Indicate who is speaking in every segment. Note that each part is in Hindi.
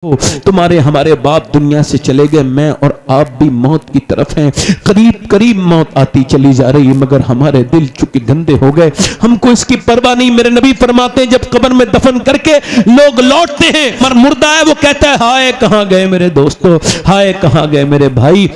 Speaker 1: तुम्हारे हमारे बाप दुनिया से चले गए, मैं और आप भी मौत की तरफ हैं, करीब करीब मौत आती चली जा रही है, मगर हमारे दिल चुके गंदे हो गए, हमको इसकी परवाह नहीं। मेरे नबी फरमाते हैं जब कब्र में दफन करके लोग लौटते हैं, मर मुर्दा है वो कहता है हाय कहां गए मेरे दोस्तों, हाय कहां गए मेरे भाई,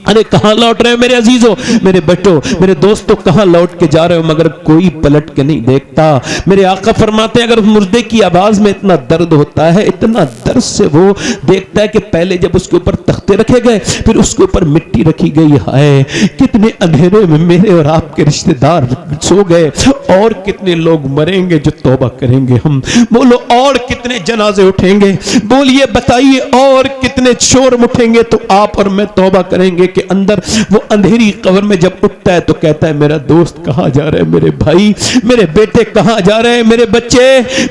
Speaker 1: अरे कहां लौट रहे हो मेरे अजीजों, मेरे बेटों, मेरे दोस्तों, कहां लौट के जा रहे हो, मगर कोई पलट के नहीं देखता। मेरे आका फरमाते हैं अगर मुर्दे की आवाज में इतना दर्द होता है, इतना दर्द से वो देखता है कि पहले जब उसके ऊपर तख्ते रखे गए, फिर उसके ऊपर मिट्टी रखी गई, है कितने अंधेरे में मेरे और आपके रिश्तेदार सो गए, और कितने लोग मरेंगे जो तौबा करेंगे हम, बोलो और कितने जनाजे उठेंगे, बोलिए बताइए और कितने शोर उठेंगे तो आप और मैं तौबा करेंगे के अंदर वो अंधेरी कब्र में जब उठता है तो कहता है मेरा दोस्त कहां जा रहे हैं, मेरे भाई, मेरे बेटे कहां जा रहे हैं, मेरे बच्चे,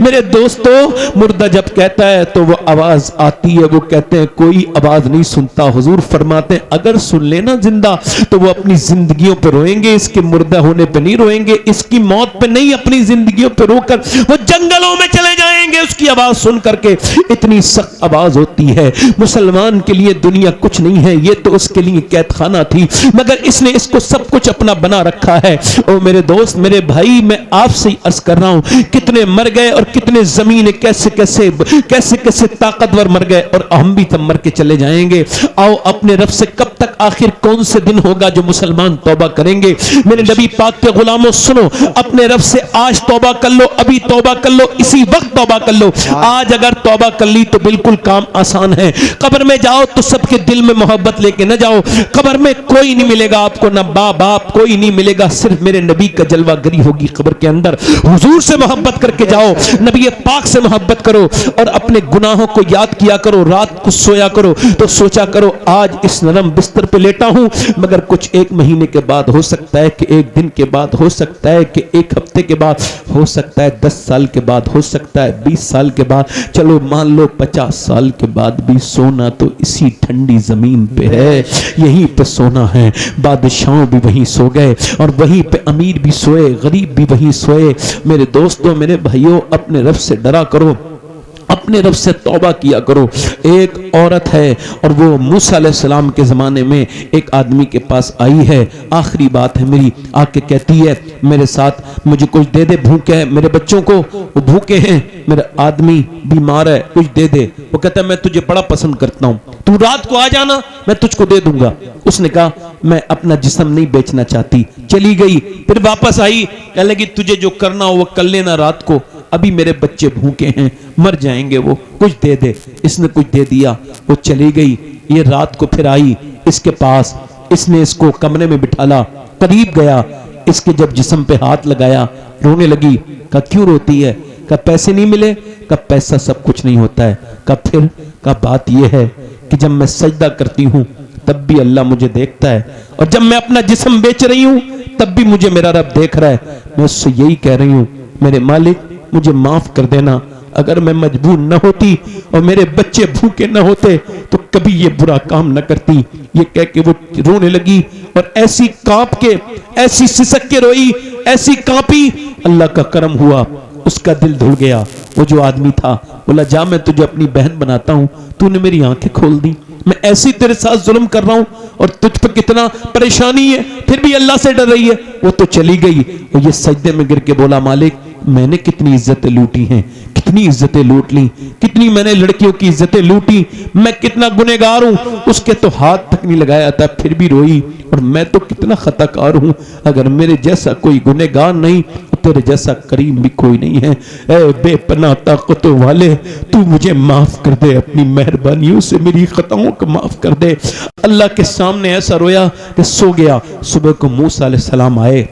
Speaker 1: मेरे दोस्तों। मुर्दा जब कहता है तो वो आवाज आती है, वो कहते हैं कोई आवाज नहीं सुनता। हुजूर फरमाते हैं अगर सुन लेना जिंदा तो वो अपनी जिंदगियों पर रोएंगे, इसके मुर्दा होने पर नहीं रोएंगे, इसकी मौत पर नहीं, अपनी जिंदगियों पर रोकर वो जंगलों में चले जाएंगे उसकी आवाज सुन करके। इतनी सख्त आवाज होती है। मुसलमान के लिए दुनिया कुछ नहीं है, ये तो उसके लिए कैद खाना थी, मगर इसने इसको सब कुछ अपना बना रखा है। ओ मेरे दोस्त, मेरे भाई, मैं आपसे ही अर्ज कर रहा हूं कितने मर गए और कितने जमीन कैसे कैसे कैसे कैसे ताकतवर मर गए, और हम भी तब मर के चले जाएंगे। आओ अपने रब से कब तक, आखिर कौन से दिन होगा जो मुसलमान तौबा करेंगे। मेरे नबी पाक के गुलामों सुनो, अपने रब से आज तौबा कर लो, अभी तौबा कर लो, इसी वक्त तौबा कर लो। आज अगर तौबा कर ली तो बिल्कुल काम आसान है। कब्र में जाओ तो सबके दिल में मोहब्बत लेके न जाओ, कब्र में कोई नहीं मिलेगा आपको, ना बाप कोई नहीं मिलेगा, सिर्फ मेरे नबी का जलवागरी होगी कब्र के अंदर। हुजूर से मोहब्बत करके जाओ, नबी पाक से मोहब्बत करो, और अपने गुनाहों को याद किया करो। रात को सोया करो तो सोचा करो आज इस नरम बिस्तर पे लेटा हूं, मगर कुछ एक महीने के बाद हो सकता है कि एक दिन के बाद हो सकता है कि एक हफ्ते के बाद हो सकता है 10 साल के बाद हो सकता है 20 साल के बाद, चलो मान लो 50 साल के बाद भी सोना तो इसी ठंडी जमीन पे है, यहीं पे सोना है। बादशाह भी वहीं सो गए और वहीं पे अमीर भी सोए, गरीब भी वहीं सोए। मेरे दोस्तों, मेरे भाइयों, अपने रब से डरा करो, अपने रब से तौबा किया करो। एक औरत है और वो मूसा अलैहिस्सलाम के ज़माने में एक आदमी के पास आई है, आखिरी बात है मेरी, आके कहती है मेरे साथ मुझे कुछ दे दे, भूखे हैं मेरे बच्चों को, वो भूखे हैं, मेरा आदमी बीमार है, कुछ दे दे। वो कहता है मैं तुझे बड़ा पसंद करता हूँ, तू रात को आ जाना, मैं तुझको दे दूंगा। उसने कहा मैं अपना जिस्म नहीं बेचना चाहती, चली गई। फिर वापस आई, कहने लगी तुझे जो करना हो वो कर लेना रात को, अभी मेरे बच्चे भूखे हैं, मर जाएंगे, वो कुछ दे दे। इसने कुछ दे दिया, वो चली गई। ये रात को फिर आई इसके पास, इसने इसको कमरे में बिठाला, करीब गया, इसके जब जिस्म पे हाथ लगाया, रोने लगी। कहा क्यों रोती है? कहा पैसे नहीं मिले? कहा पैसा सब कुछ नहीं होता है। कहा फिर? कहा बात यह है कि जब मैं सजदा करती हूँ तब भी अल्लाह मुझे देखता है, और जब मैं अपना जिस्म बेच रही हूँ तब भी मुझे मेरा रब देख रहा है। मैं उससे यही कह रही हूँ मेरे मालिक मुझे माफ कर देना, अगर मैं मजबूर न होती और मेरे बच्चे भूखे न होते तो कभी ये बुरा काम न करती। ये कह के वो रोने लगी और ऐसी कांप के, ऐसी सिसक के रोई, ऐसी कांपी, अल्लाह का करम हुआ, उसका दिल धुल गया। वो जो आदमी था बोला जा मैं तुझे अपनी बहन बनाता हूं, तूने मेरी आंखें खोल दी, मैं ऐसी तेरे साथ जुल्म कर रहा हूं और तुझ पर कितना परेशानी है, फिर भी अल्लाह से डर रही है। वो तो चली गई, और ये सजदे में गिर के बोला मालिक मैंने कितनी इज्जतें लूटी हैं, कितनी इज्जतें लूट ली, कितनी मैंने लड़कियों की इज्जतें लूटी, मैं कितना गुनहगार हूं। उसके तो हाथ तक नहीं लगाया था फिर भी रोई, और मैं तो कितना खताकार हूं, अगर मेरे जैसा कोई गुनहगार नहीं, तेरे जैसा करीम भी कोई नहीं है। ऐ बेपनाह ताकतों वाले, तू मुझे माफ कर दे, अपनी मेहरबानियों से मेरी खताओं को माफ कर दे। अल्लाह के सामने ऐसा रोया कि सो गया। सुबह को मूसा अलैहिस्सलाम आए,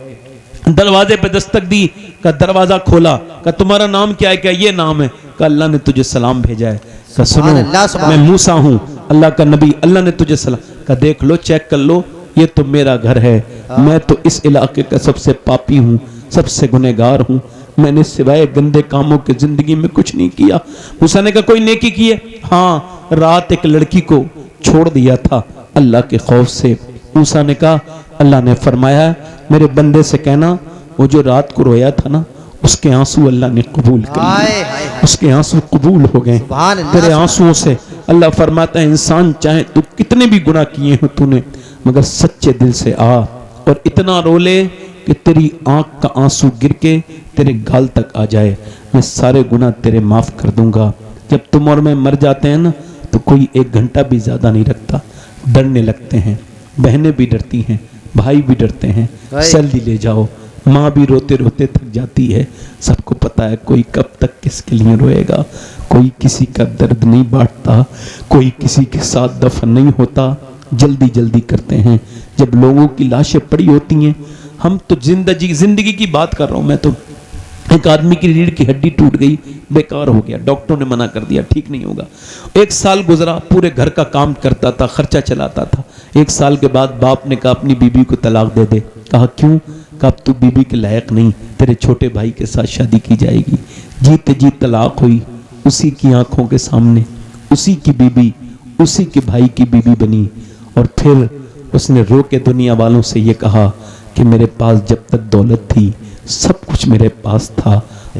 Speaker 1: दरवाजे पे दस्तक दी, का दरवाजा खोला, का तुम्हारा नाम क्या है? क्या ये नाम है? का अल्लाह ने तुझे सलाम भेजा है। का सुनो मैं मूसा हूँ, अल्लाह का नबी, अल्लाह ने तुझे सलाम। का देख लो, चेक कर लो, ये तो मेरा घर है, मैं तो इस इलाके का सबसे पापी हूँ, सबसे गुनहगार हूँ, मैंने सिवाय गंदे कामों के जिंदगी में कुछ नहीं किया। मूसा ने कहा कोई नेकी की है? हाँ, रात एक लड़की को छोड़ दिया था अल्लाह के खौफ से। मूसा ने कहा अल्लाह ने फरमाया मेरे बंदे से कहना वो जो रात को रोया था ना, उसके आंसू अल्लाह ने कबूल कर लिए, उसके आंसू कबूल हो गए। तेरे आंसुओं से अल्लाह फरमाता है इंसान चाहे तू कितने भी गुनाह किए हो तूने, मगर सच्चे दिल से आ और इतना रो ले कि तेरी आंख का आंसू गिर के तेरे गाल तक आ जाए, मैं सारे गुनाह तेरे माफ कर दूंगा। जब तुम और मैं मर जाते हैं ना तो कोई 1 घंटा भी ज्यादा नहीं रखता, डरने लगते हैं, बहनें भी डरती हैं, भाई भी डरते हैं, जल्दी ले जाओ। माँ भी रोते रोते थक जाती है, सबको पता है कोई कब तक किसके लिए रोएगा, कोई किसी का दर्द नहीं बांटता, कोई किसी के साथ दफन नहीं होता, जल्दी जल्दी करते हैं। जब लोगों की लाशें पड़ी होती हैं, हम तो जिंदगी की बात कर रहा हूं मैं तो, एक आदमी की रीढ़ की हड्डी टूट गई, बेकार हो गया, डॉक्टरों ने मना कर दिया ठीक नहीं होगा। 1 साल गुजरा, पूरे घर का काम करता था, खर्चा चलाता था। 1 साल के बाद बाप ने कहा अपनी बीबी को तलाक दे दे। कहा क्यों? कहा तू बीबी के लायक नहीं, तेरे छोटे भाई के साथ शादी की जाएगी। जीते जी तलाक हुई, उसी की आंखों के सामने उसी की बीबी उसी के भाई की बीबी बनी। और फिर उसने रो के दुनिया वालों से ये कहा कि मेरे पास जब तक दौलत थी सब कुछ मेरे पास था,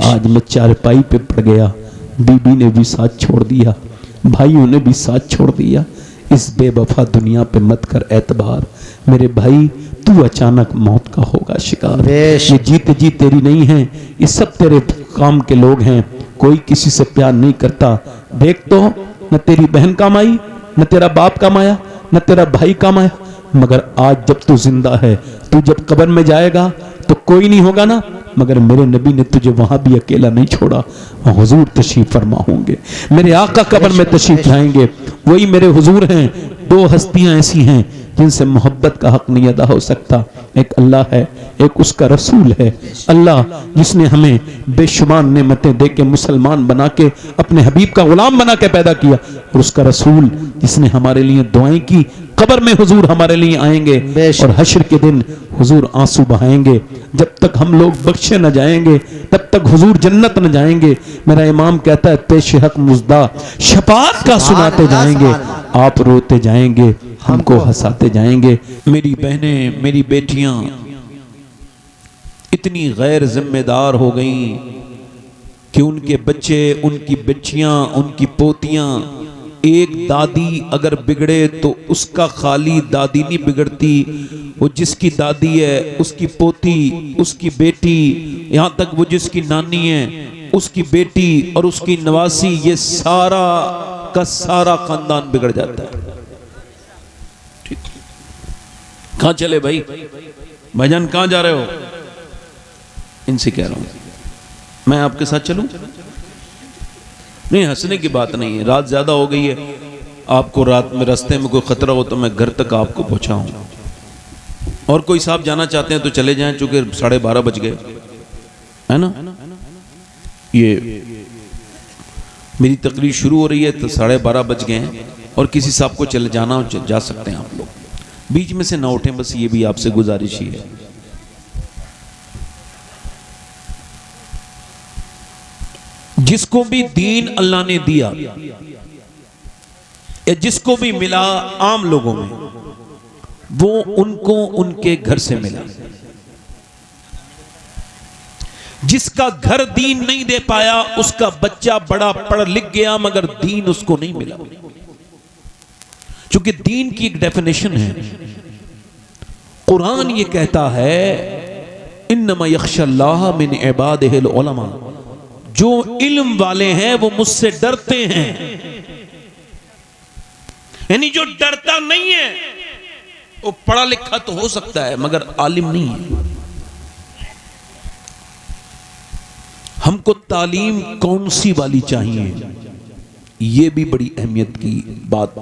Speaker 1: आज मैं चारपाई पे पड़ गया, बीबी ने भी साथ छोड़ दिया, भाइयों ने भी साथ छोड़ दिया। इस बेवफा दुनिया पे मत कर एतबार मेरे भाई, तू अचानक मौत का होगा शिकार। ये जीते जी तेरी नहीं है, ये सब तेरे काम के लोग हैं, कोई किसी से प्यार नहीं करता। देख तो न तेरी बहन काम आई, न तेरा बाप काम आया, न तेरा भाई काम आया, मगर आज जब तू जिंदा है, तू जब कब्र में जाएगा तो कोई नहीं होगा ना, मगर मेरे नबी ने तुझे वहां भी अकेला नहीं छोड़ा, वहां हुजूर तशरीफ फरमा होंगे, मेरे आका कब्र में तशरीफ लाएंगे, वही मेरे हुजूर हैं। 2 हस्तियां ऐसी हैं जिनसे मोहब्बत का हक नहीं अदा हो सकता, एक अल्लाह है, एक उसका रसूल है। अल्लाह जिसने हमें बेशुमार नेमतें दे के मुसलमान बना के अपने हबीब का गुलाम बना के पैदा किया, और उसका रसूल जिसने हमारे लिए दुआएं की, कब्र में हुजूर हमारे लिए आएंगे और हश्र के दिन हुजूर आंसू बहाएंगे। जब तक हम लोग बख्शे न जाएंगे तब तक हुजूर जन्नत न जाएंगे। मेरा इमाम कहता है पेश हक मुजदा शफाअत का सुनाते जाएंगे, आप रोते जाएंगे, हमको हंसाते जाएंगे। मेरी बहनें, मेरी बेटियां इतनी गैर जिम्मेदार हो गई कि उनके बच्चे, उनकी बच्चियां, उनकी पोतियां, एक दादी अगर बिगड़े तो उसका खाली दादी नहीं बिगड़ती, वो जिसकी दादी है उसकी पोती, उसकी बेटी, यहां तक वो जिसकी नानी है उसकी बेटी और उसकी नवासी, ये सारा का सारा खानदान बिगड़ जाता है। ठीक, कहां चले भाई? भाईजान कहां जा रहे हो? इनसे कह रहा हूं मैं आपके साथ चलूं? नहीं, हंसने की बात नहीं है, रात ज्यादा हो गई है, आपको रात में रास्ते में कोई खतरा हो तो मैं घर तक आपको पहुंचाऊं। और कोई साहब जाना चाहते हैं तो चले जाएं, चूंकि 12:30 बज गए है ना। ये मेरी तकरीर शुरू हो रही है तो 12:30 बज गए हैं, और किसी साहब को चले जाना हो जा सकते हैं आप लोग, बीच में से ना उठें, बस ये भी आपसे गुजारिश ही है। जिसको भी दीन अल्लाह ने दिया या जिसको भी मिला आम लोगों में, वो उनको उनके घर से मिला। जिसका घर दीन नहीं दे पाया उसका बच्चा बड़ा पढ़ लिख गया मगर दीन उसको नहीं मिला, क्योंकि दीन की एक डेफिनेशन है। कुरान ये कहता है इन्नमा यख्शल्लाह मिन इबादिहिल उलमा, जो इल्म वाले हैं वो मुझसे डरते हैं। यानी जो डरता नहीं है वो पढ़ा लिखा तो हो सकता है मगर आलिम नहीं है। हमको तालीम कौन सी वाली चाहिए, ये भी बड़ी अहमियत की बात,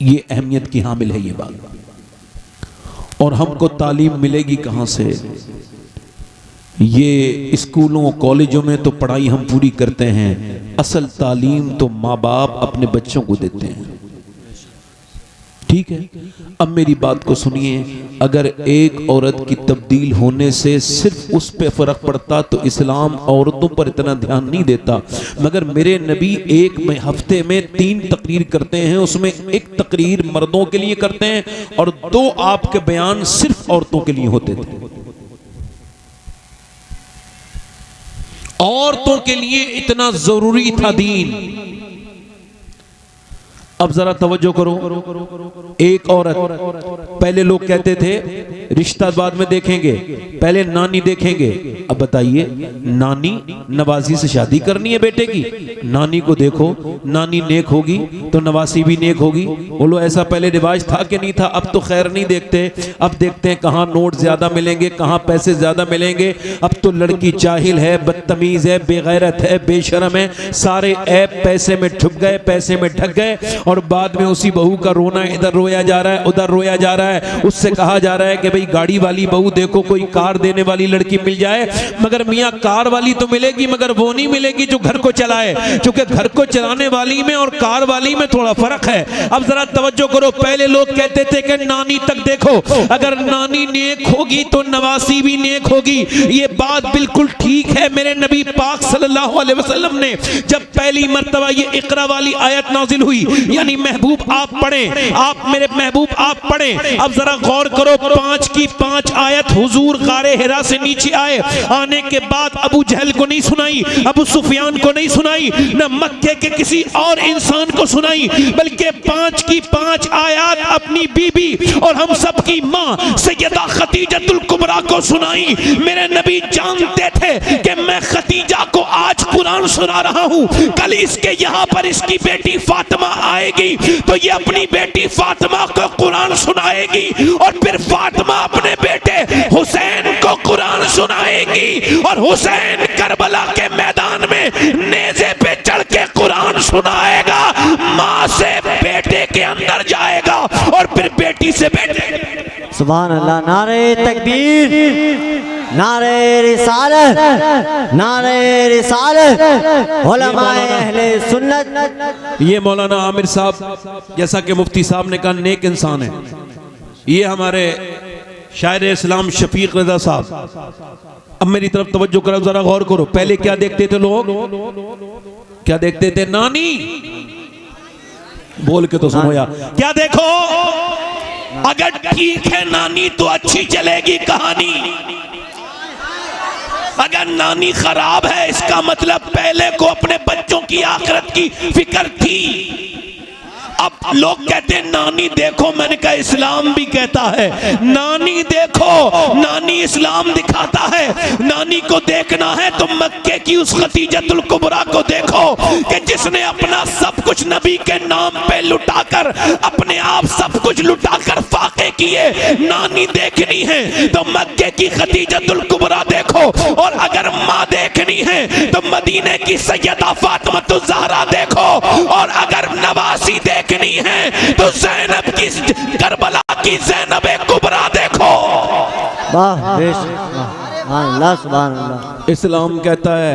Speaker 1: ये अहमियत की हामिल है ये बात। और हमको तालीम मिलेगी कहां से? ये स्कूलों कॉलेजों में तो पढ़ाई हम पूरी करते हैं, असल तालीम तो माँ बाप अपने बच्चों को देते हैं। ठीक है, अब मेरी बात को सुनिए, अगर एक औरत की तब्दील होने से सिर्फ उस पे फर्क पड़ता तो इस्लाम औरतों पर इतना ध्यान नहीं देता, मगर मेरे नबी एक हफ्ते में 3 तकरीर करते हैं, उसमें एक तकरीर मर्दों के लिए करते हैं और 2 आपके बयान सिर्फ औरतों के लिए होते थे। औरतों के लिए इतना जरूरी था दीन। अब जरा तवज्जो करो, एक औरत, पहले लोग कहते थे रिश्ता बाद में देखेंगे, पहले नानी देखेंगे। अब बताइए, नानी नवाजी से शादी करनी है बेटे की, नानी को देखो, नानी नेक होगी तो नवासी भी नेक होगी। बोलो ऐसा पहले रिवाज था कि नहीं था? अब तो खैर नहीं देखते, अब देखते हैं कहाँ नोट ज्यादा मिलेंगे, कहाँ पैसे ज्यादा मिलेंगे। अब तो लड़की जाहिल है, बदतमीज है, बेगैरत है, बेशरम है, सारे ऐप पैसे में ठुक गए, पैसे में ढक गए, और बाद में उसी बहू का रोना, इधर रोया जा रहा है, उधर रोया जा रहा है। उससे कहा जा रहा है कि भाई गाड़ी वाली बहू देखो, कोई कार देने वाली लड़की मिल जाए। मगर मियां कार वाली तो मिलेगी, मगर वो नहीं मिलेगी जो घर को चलाए, क्योंकि घर को चलाने वाली में और कार वाली में थोड़ा फर्क है। अब जरा तवज्जो करो, पहले लोग कहते थे कि नानी तक देखो, अगर नानी नेक होगी तो नवासी भी नेक होगी। ये बात बिल्कुल ठीक है। मेरे नबी पाक सल्लल्लाहु अलैहि वसल्लम ने जब पहली मर्तबा ये इकरा वाली आयत नाजिल हुई, यानी महबूब आप पढ़ें, आप मेरे महबूब आप पढ़ें। अब जरा गौर करो, 5 की 5 आयत हुजूर गारे हिरा से नीचे आए, आने के बाद अबू जहल को नहीं सुनाई, अबू सुफियान को नहीं सुनाई, न मक्के के किसी और इंसान को सुनाई, बल्कि 5 की 5 आयत अपनी बीबी और हम सब की मां सैयदा खदीजतुल कुबरा को सुनाई। मेरे नबी जानते थे कि मैं खदीजा को आज कुरान सुना रहा हूं, कल इसके यहां पर इसकी बेटी फातिमा आएगी तो ये अपनी बेटी फातिमा को कुरान सुनाएगी, और फिर फातिमा अपने बेटे हुसैन को कुरान सुनाएगी, और हुसैन करबला के मैदान में नेज़े पे चढ़ के कुरान सुनाएगा, मां से बेटे के अंदर जाएगा और फिर बेटी से बेटे।
Speaker 2: सुभान अल्लाह। नारे तकबीर, नारे रिसालत, नारे रिसालत, उलमाए अहले सुन्नत।
Speaker 1: ये मौलाना आमिर साहब, जैसा कि मुफ्ती साहब ने कहा, नेक इंसान है। ये हमारे शायर इस्लाम शफीक रजा साहब। अब मेरी तरफ तवज्जो करो, जरा गौर करो, पहले क्या देखते थे लोग? क्या देखते थे? नानी। बोल के तो सुनो यार, क्या देखो? अगर ठीक है नानी तो अच्छी चलेगी कहानी, अगर नानी खराब है इसका मतलब पहले को अपने बच्चों की आखिरत की फिक्र थी। अब लोग कहते हैं नानी देखो, मैंने कहा इस्लाम भी कहता है नानी देखो, नानी इस्लाम दिखाता है। नानी को देखना है तो मक्के की उस खदीजतुल कुबरा को देखो कि जिसने अपना सब कुछ नबी के नाम पे लुटाकर, अपने आप सब कुछ लुटाकर फाके किए। नानी देखनी है तो मक्के की खदीजतुल कुबरा देखो, और अगर माँ देखनी है तो मदीने की सैयदा फातिमा ज़हरा देखो, और अगर नवासी देखनी है तो ज़ैनब की, करबला की ज़ैनब कुबरा देखो।
Speaker 2: वाह अल्लाह, सुभान अल्लाह।
Speaker 1: इस्लाम कहता है,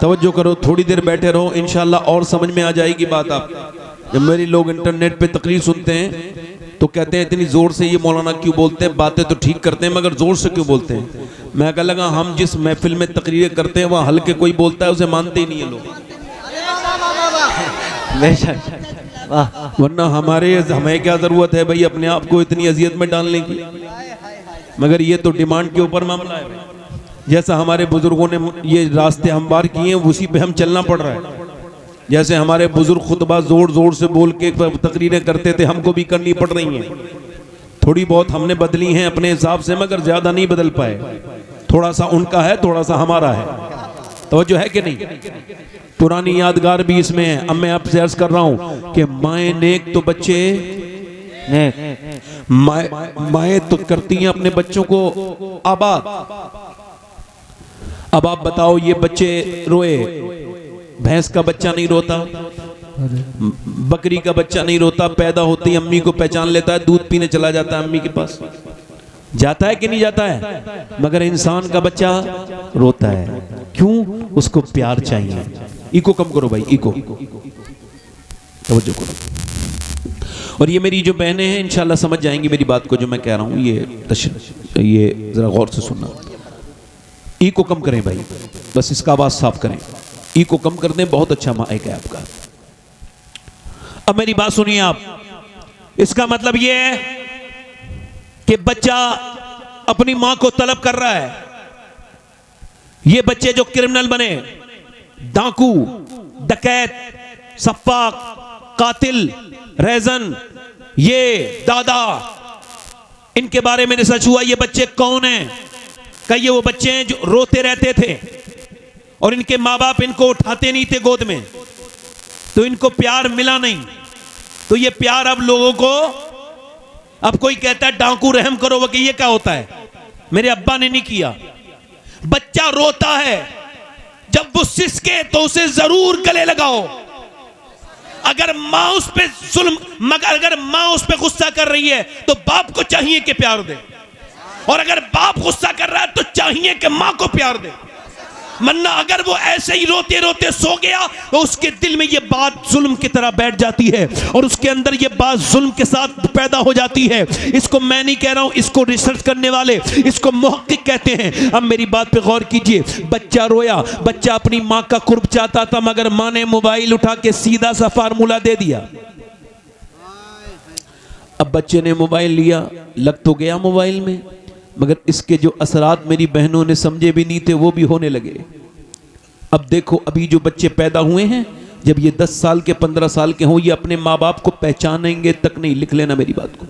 Speaker 1: तवज्जो करो, थोड़ी देर बैठे रहो, इंशाल्लाह और समझ में आ जाएगी बात। आप जब मेरी लोग इंटरनेट पे तकरीर सुनते हैं तो कहते हैं इतनी जोर से ये मौलाना क्यों बोलते हैं, बातें तो ठीक करते हैं मगर जोर से क्यों बोलते हैं। मैं कह लगा हम जिस महफिल में तकरीरें करते हैं वहाँ हल्के कोई बोलता है उसे मानते ही नहीं है लोग, वरना हमें क्या जरूरत है भाई अपने आप को इतनी अजियत में डालने की। मगर ये तो डिमांड के ऊपर मामला है। जैसा हमारे बुजुर्गों ने ये रास्ते हमवार किए हैं उसी पे हम चलना पड़ रहा है। जैसे हमारे बुजुर्ग खुतबा जोर जोर से बोल के तकरीरें करते थे, हमको भी करनी पड़ रही हैं। थोड़ी बहुत हमने बदली हैं अपने हिसाब से, मगर ज्यादा नहीं बदल पाए। थोड़ा सा उनका है, थोड़ा सा हमारा है। तवज्जो है कि नहीं? पुरानी यादगार भी इसमें है। अब मैं आपसे अर्ज कर रहा हूं कि माए नेक तो बच्चे नेक, माए तो करती हैं अपने बच्चों को आबाद। अब आप बताओ, ये बच्चे रोए, भैंस का बच्चा नहीं रोता, बकरी का बच्चा नहीं रोता, पैदा होती अम्मी को पहचान लेता है, दूध पीने चला जाता है अम्मी के पास, जाता है कि नहीं जाता है? मगर इंसान का बच्चा रोता है, क्यों? उसको प्यार चाहिए। इको कम करो भाई, इको तवज्जो करो। और ये मेरी जो बहनें हैं इंशाल्लाह समझ जाएंगी मेरी बात को जो मैं कह रहा हूँ। ये जरा गौर से सुनना, इको कम करें भाई, बस इसका आवाज साफ करें, इको कम कर दें, बहुत अच्छा माइक है आपका। अब मेरी बात सुनिए आप, इसका मतलब ये है कि बच्चा अपनी मां को तलब कर रहा है, ये बच्चे जो क्रिमिनल बने, डाकू, डकैत, सप्पाक, कातिल, रेजन, ये दादा, इनके बारे में रिसर्च हुआ। ये बच्चे कौन हैं? कई ये वो बच्चे हैं जो रोते रहते थे और इनके माँ बाप इनको उठाते नहीं थे गोद में, तो इनको प्यार मिला नहीं। तो ये प्यार अब लोगों को, अब कोई कहता है डाकू रहम करो, वो कि ये क्या होता है, मेरे अब्बा ने नहीं किया। बच्चा रोता है, जब वो सिसके तो उसे जरूर गले लगाओ। अगर मां उस पे जुल्म, मगर अगर मां उस पे गुस्सा कर रही है तो बाप को चाहिए कि प्यार दे, और अगर बाप गुस्सा कर रहा है तो चाहिए कि मां को प्यार दे। वरना अगर वो ऐसे ही रोते रोते सो गया तो उसके दिल में ये बात जुल्म की तरह बैठ जाती है और उसके अंदर ये बात जुल्म के साथ पैदा हो जाती है। इसको मैं नहीं कह रहा हूं, इसको रिसर्च करने वाले इसको मुहक्किक कहते हैं। अब मेरी बात पे गौर कीजिए। बच्चा रोया, बच्चा अपनी मां का कुर्ब चाहता था, मगर मां ने मोबाइल उठा के सीधा सा फार्मूला दे दिया। अब बच्चे ने मोबाइल लिया, लग तो गया मोबाइल में, मगर इसके जो असरात मेरी बहनों ने समझे भी नहीं थे वो भी होने लगे। अब देखो, अभी जो बच्चे पैदा हुए हैं, जब ये 10 साल के 15 साल के हों, ये अपने माँ बाप को पहचानेंगे तक नहीं। लिख लेना मेरी बात को।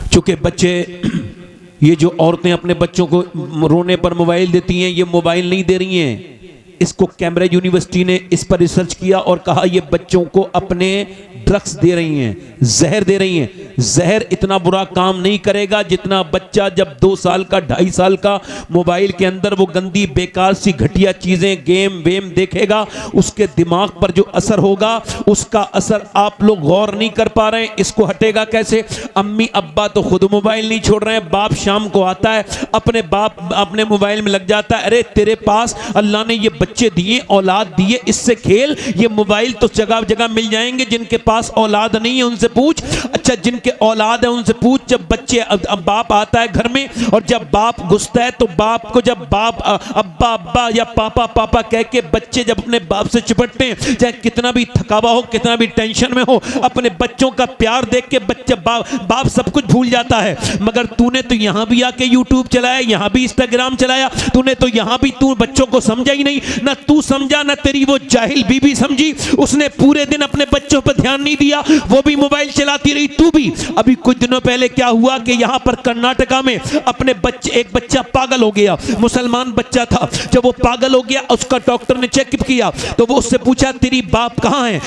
Speaker 1: चूंकि बच्चे, ये जो औरतें अपने बच्चों को रोने पर मोबाइल देती हैं, ये मोबाइल नहीं दे रही हैं। इसको कैम्ब्रिज यूनिवर्सिटी ने इस पर रिसर्च किया और कहा ये बच्चों को अपने ड्रग्स दे रही हैं, जहर दे रही हैं। जहर इतना बुरा काम नहीं करेगा जितना बच्चा जब 2 साल का, 2.5 साल का मोबाइल के अंदर वो गंदी बेकार सी घटिया चीजें, गेम वेम देखेगा, उसके दिमाग पर जो असर होगा उसका असर आप लोग गौर नहीं कर पा रहे हैं। इसको हटेगा कैसे? अम्मी अब्बा तो खुद मोबाइल नहीं छोड़ रहे हैं। बाप शाम को आता है, अपने बाप अपने मोबाइल में लग जाता है। अरे तेरे पास अल्लाह ने ये बच्चे दिए, औलाद दिए, इससे खेल। ये मोबाइल तो जगह जगह मिल जाएंगे। जिनके पास औलाद नहीं है उनसे पूछ। अच्छा, जिनके औलाद है उनसे पूछ। जब बच्चे, अब बाप आता है घर में और जब बाप घुसता है तो बाप को, जब बाप अब्बा अब्बा या पापा पापा कह के बच्चे जब अपने बाप से चिपटते हैं, चाहे कितना भी थकावा हो, कितना भी टेंशन में हो, अपने बच्चों का प्यार देख के बच्चे बाप सब कुछ भूल जाता है। मगर तूने तो यहां भी आके यूट्यूब चलाया, यहां भी इंस्टाग्राम चलाया, तूने तो यहां भी तू बच्चों को समझा ही नहीं। ना तू समझा, ना तेरी वो जाहिल बीबी समझी। उसने पूरे दिन अपने बच्चों पर ध्यान नहीं दिया, वो भी मोबाइल चलाती रही, तू भी। अभी कुछ दिनों पहले क्या हुआ कि यहां पर कर्नाटका में अपने बच्चे, एक बच्चा पागल हो गया, मुसलमान बच्चा था। जब वो पागल हो गया, उसका डॉक्टर ने चेकअप किया तो वो उससे पूछा तेरी बाप कहां है,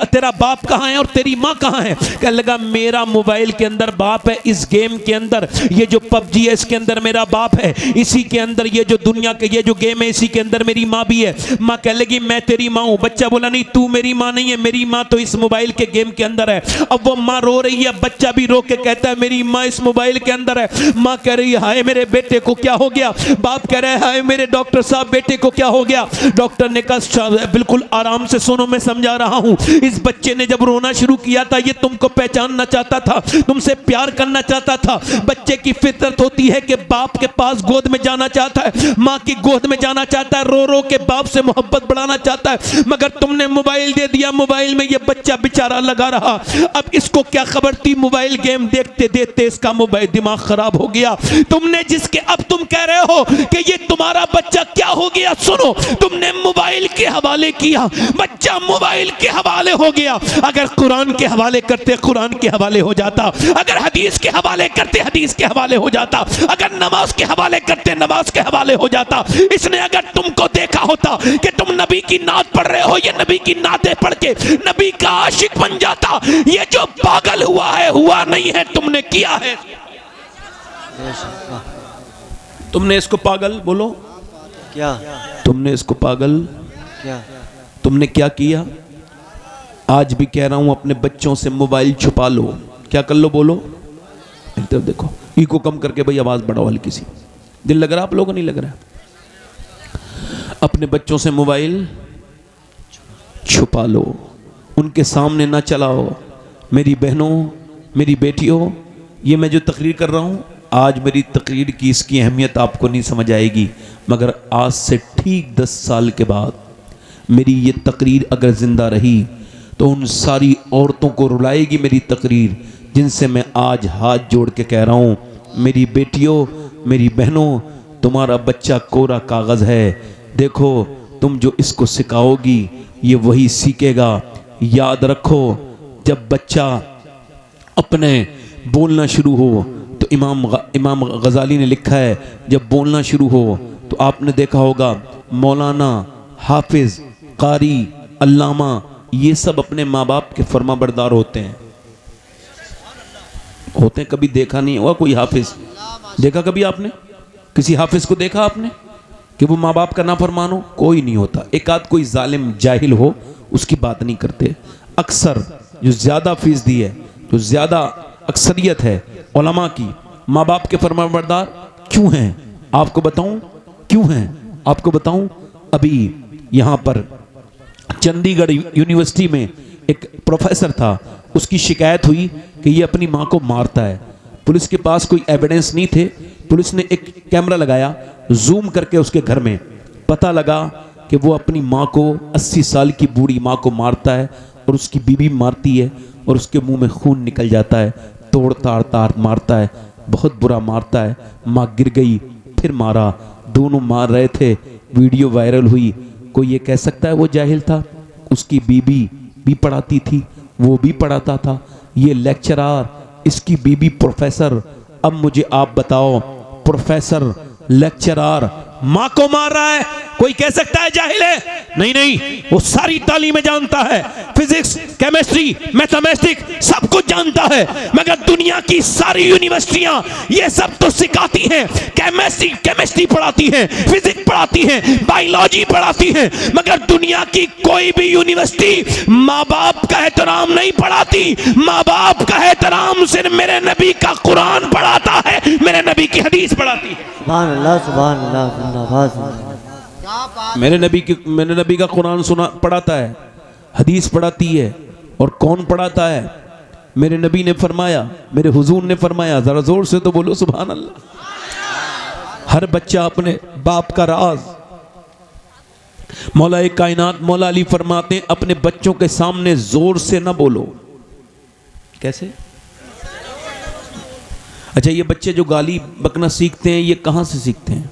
Speaker 1: तेरा बाप कहां है और तेरी मां कहां है? कहने लगा मेरा मोबाइल के अंदर बाप है, इस गेम के अंदर, ये जो पबजी है इसके अंदर मेरा बाप है, इसी के अंदर ये जो दुनिया के ये जो गेम है इसी के अंदर मेरी मां भी है। मां कह लगी मैं तेरी मां हूं। बच्चा बोला नहीं, तू मेरी मां नहीं है, मेरी मां तो इस मोबाइल के गेम के अंदर है। अब वो मां रो रही है, बच्चा भी रो के कहता है मेरी मां इस मोबाइल के अंदर है। मां कह रही है हाय मेरे बेटे को क्या हो गया? बाप कह रहा है हाय मेरे डॉक्टर साहब बेटे को क्या हो गया? डॉक्टर ने कहा बिल्कुल आराम से सुनो, मैं समझा रहा हूं। इस बच्चे ने जब रोना शुरू किया था, ये तुमको पहचानना चाहता था, तुमसे प्यार करना चाहता था। बच्चे की फितरत होती है कि बाप के पास गोद में जाना चाहता है, मां की गोद में जाना चाहता है, रो रो के बाप से मोहब्बत बढ़ाना चाहता है। मगर तुमने मोबाइल दे दिया, मोबाइल में ये बच्चा बेचारा लगा रहा। अब इसको क्या खबर थी, मोबाइल गेम देखते देखते इसका मोबाइल दिमाग खराब हो गया। तुमने जिसके, अब तुम कह रहे हो कि ये तुम्हारा बच्चा क्या हो गया? सुनो, तुमने मोबाइल के हवाले किया, बच्चा मोबाइल के हवाले हो गया। अगर कुरान के हवाले करते कुरान के हवाले हो जाता, अगर हदीस के हवाले करते हदीस के हवाले हो जाता, अगर नमाज के हवाले करते नमाज के हवाले हो जाता। इसने अगर तुमको देखा होता कि तुम नबी की नात पढ़ रहे हो, ये नबी की नातें पढ़ के नबी का आशिक बन जाता। ये जो पागल हुआ है हुआ नहीं है, तुमने किया है। तुमने इसको पागल, बोलो
Speaker 2: क्या?
Speaker 1: तुमने इसको पागल
Speaker 2: क्या?
Speaker 1: तुमने क्या किया? आज भी कह रहा हूं अपने बच्चों से मोबाइल छुपा लो। क्या कर लो? बोलो। एक तरफ देखो, इको कम करके भाई आवाज बढ़ाओ हल्की सी। दिल लग रहा आप लोगों को? नहीं लग रहा? अपने बच्चों से मोबाइल छुपा लो, उनके सामने ना चलाओ। मेरी बहनों, मेरी बेटियों, ये मैं जो तकरीर कर रहा हूं, आज मेरी तकरीर की इसकी अहमियत आपको नहीं समझ आएगी, मगर आज से ठीक 10 साल के बाद मेरी ये तकरीर अगर जिंदा रही तो उन सारी औरतों को रुलाएगी मेरी तकरीर, जिनसे मैं आज हाथ जोड़ के कह रहा हूं मेरी बेटियों, मेरी बहनों, तुम्हारा बच्चा कोरा कागज है। देखो तुम जो इसको सिखाओगी ये वही सीखेगा। याद रखो, जब बच्चा अपने बोलना शुरू हो तो इमाम गजाली ने लिखा है, जब बोलना शुरू हो तो आपने देखा होगा मौलाना, हाफिज, कारी, अल्लामा, ये सब अपने माँ बाप के फर्माबरदार होते हैं। कभी देखा नहीं हुआ कोई हाफिज? देखा कभी आपने किसी हाफिज को? देखा आपने कि वो माँ बाप का नाफरमान हो? कोई नहीं होता। एक आध कोई जालिम जाहिल हो, उसकी बात नहीं करते। अक्सर जो ज़्यादा फीसदी है, जो ज़्यादा अक्सरियत है उलमा की, माँ बाप के फरमाबरदार क्यों हैं? आपको बताऊं क्यों हैं? आपको बताऊं, अभी यहाँ पर चंडीगढ़ यूनिवर्सिटी में एक प्रोफेसर था, उसकी शिकायत हुई कि ये अपनी माँ को मारता है। पुलिस के पास कोई एविडेंस नहीं थे। पुलिस ने एक कैमरा लगाया, जूम करके उसके घर में पता लगा कि वो अपनी माँ को, 80 साल की बूढ़ी माँ को मारता है और उसकी बीवी मारती है और उसके मुंह में खून निकल जाता है। तोड़ ताड़ ताड़ मारता है, बहुत बुरा मारता है। माँ गिर गई, फिर मारा, दोनों मार रहे थे। वीडियो वायरल हुई। कोई ये कह सकता है वो जाहिल था? उसकी बीबी भी पढ़ाती थी, वो भी पढ़ाता था। ये लेक्चरर, इसकी बीबी प्रोफेसर। अब मुझे आप बताओ, प्रोफेसर लेक्चरर माँ को मार रहा है, कोई कह सकता है जाहिल है? नहीं नहीं, वो सारी तालीमें जानता है, फिजिक्स, केमिस्ट्री, मैथमेटिक्स सब कुछ जानता है। मगर दुनिया की सारी यूनिवर्सिटियां ये सब तो सिखाती हैं, केमिस्ट्री पढ़ाती हैं, फिजिक्स पढ़ाती हैं, बायोलॉजी पढ़ाती हैं, मगर दुनिया की कोई भी यूनिवर्सिटी माँ बाप का एहतराम नहीं पढ़ाती। माँ बाप का एहतराम सिर्फ मेरे नबी का कुरान पढ़ाता है, मेरे नबी की हदीस पढ़ाती है।
Speaker 2: सुभान अल्लाह, सुभान अल्लाह, जिंदाबाद।
Speaker 1: मेरे नबी का कुरान पढ़ाता है, हदीस पढ़ाती है। और कौन पढ़ाता है? मेरे नबी ने फरमाया, मेरे हुजूर ने फरमाया। जरा जोर से तो बोलो सुभान अल्लाह। हर बच्चा अपने बाप का राज। मौला कायनात मौला अली फरमाते हैं, अपने बच्चों के सामने जोर से ना बोलो। कैसे? अच्छा, ये बच्चे जो गाली बकना सीखते हैं, ये कहां से सीखते हैं?